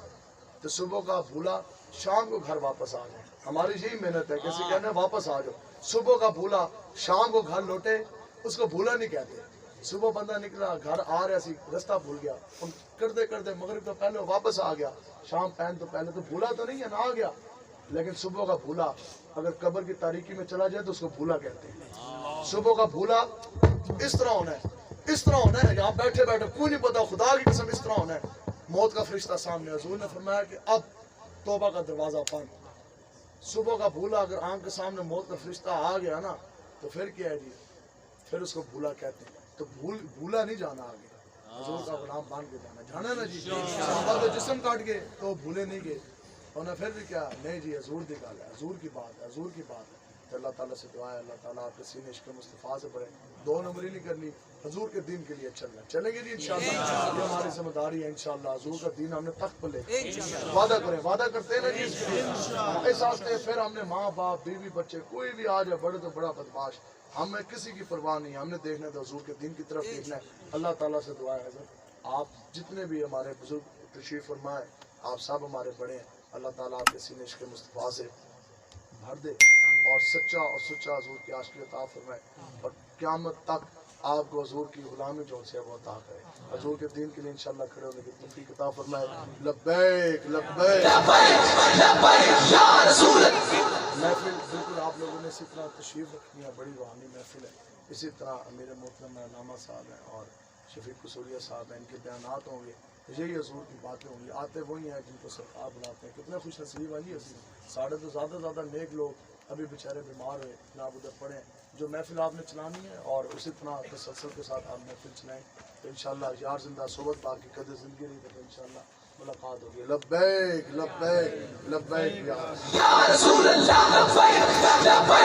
تو صبح کا بھولا شام کو گھر واپس آ جائے. ہماری یہی محنت ہے, کسی کہنے واپس آ جاؤ. صبح کا بھولا شام کو گھر لوٹے, اس کو بھولا نہیں کہتے. صبح بندہ نکلا گھر آ رہا سی, رستہ بھول گیا, کرتے مغرب تو پہلے واپس آ گیا, شام پہن تو پہلے, تو بھولا تو نہیں ہے نا, آ گیا. لیکن صبح کا بھولا اگر قبر کی تاریکی میں چلا جائے تو اس کو بھولا کہتے ہیں. صبح کا بھولا اس طرح ہونا ہے, اس طرح ہونا ہے, یہاں بیٹھے بیٹھے کوئی نہیں پتا, خدا کی قسم اس طرح ہونا ہے. موت کا فرشتہ سامنے, حضور نے فرمایا کہ اب توبہ کا دروازہ بند. صبح کا بھولا اگر آنکھ کے سامنے موت کا فرشتہ آ گیا نا تو پھر کیا ہے جی, پھر اس کو بھولا کہتے ہیں. تو بھولا نہیں جانا آگے, حضور کا غلام بن کے جانا ہے نا جی. صحابہ تو جسم کاٹ گئے تو بھولے نہیں گئے, اور نہ پھر بھی کیا نہیں جی حضور کی گل ہے, حضور کی بات ہے, حضور کی بات ہے. تو اللہ تعالیٰ سے دعا ہے اللہ تعالیٰ آپ کے سینے عشق مصطفیٰ سے بڑھے, 2 نمبری نہیں کرنی, حضور کے دین کے لیے چلنا. چلیں گے جی انشاءاللہ, یہ ہماری ذمہ داری ہے انشاءاللہ. حضور کا دین ہم نے تخت پہ لے, وعدہ کریں, وعدہ کرتے ہیں نا جی. اس واسطے پھر ہم نے ماں باپ بیوی بچے کوئی بھی آ جائے, بڑے تو بڑا بدماش, ہمیں کسی کی پرواہ نہیں, ہم نے دیکھنا تو حضور کے دین کی طرف دیکھنا ہے. اللہ تعالیٰ سے دعا ہے حضرت آپ جتنے بھی ہمارے بزرگ تشریف فرمائے, آپ سب ہمارے بڑے ہیں, اللہ تعالیٰ آپ کے سینے عشق مصطفیٰ سے بھر دے اور سچا حضور کی عاشقی عطا فرمائے, اور قیامت تک آپ کو حضور کی غلامی جو سے وہ عطا کرے, حضور کے دین کے لیے انشاءاللہ کھڑے ہونے کی توفیق عطا فرمائے. لبیک لبیک یا رسول محفل بالکل آپ لوگوں نے اسی طرح تشریف رکھنی ہے, بڑی روحانی محفل ہے. اسی طرح میرے محترم علامہ صاحب ہیں اور شفیق قصوریہ صاحب ہیں, ان کے بیانات ہوں گے, یہی حضور کی باتیں ہوں گی. آتے وہی ہیں جن کو سرکار بلاتے ہیں. کتنے خوش نصیب ہیں جی حضور, ساڑھے تو زیادہ نیک لوگ ابھی بیچارے بیمار ہوئے, جناب ادھر پڑے ہیں. جو محفل آپ نے چلانی ہے اور اسی طرح تسلسل کے ساتھ آپ محفل چلائیں تو انشاءاللہ یار زندہ صحبت باقی قدر زندگی رہی تو انشاءاللہ ملاقات ہوگی. لبیک لبیک لبیک یا رسول اللہ لبیک لبیک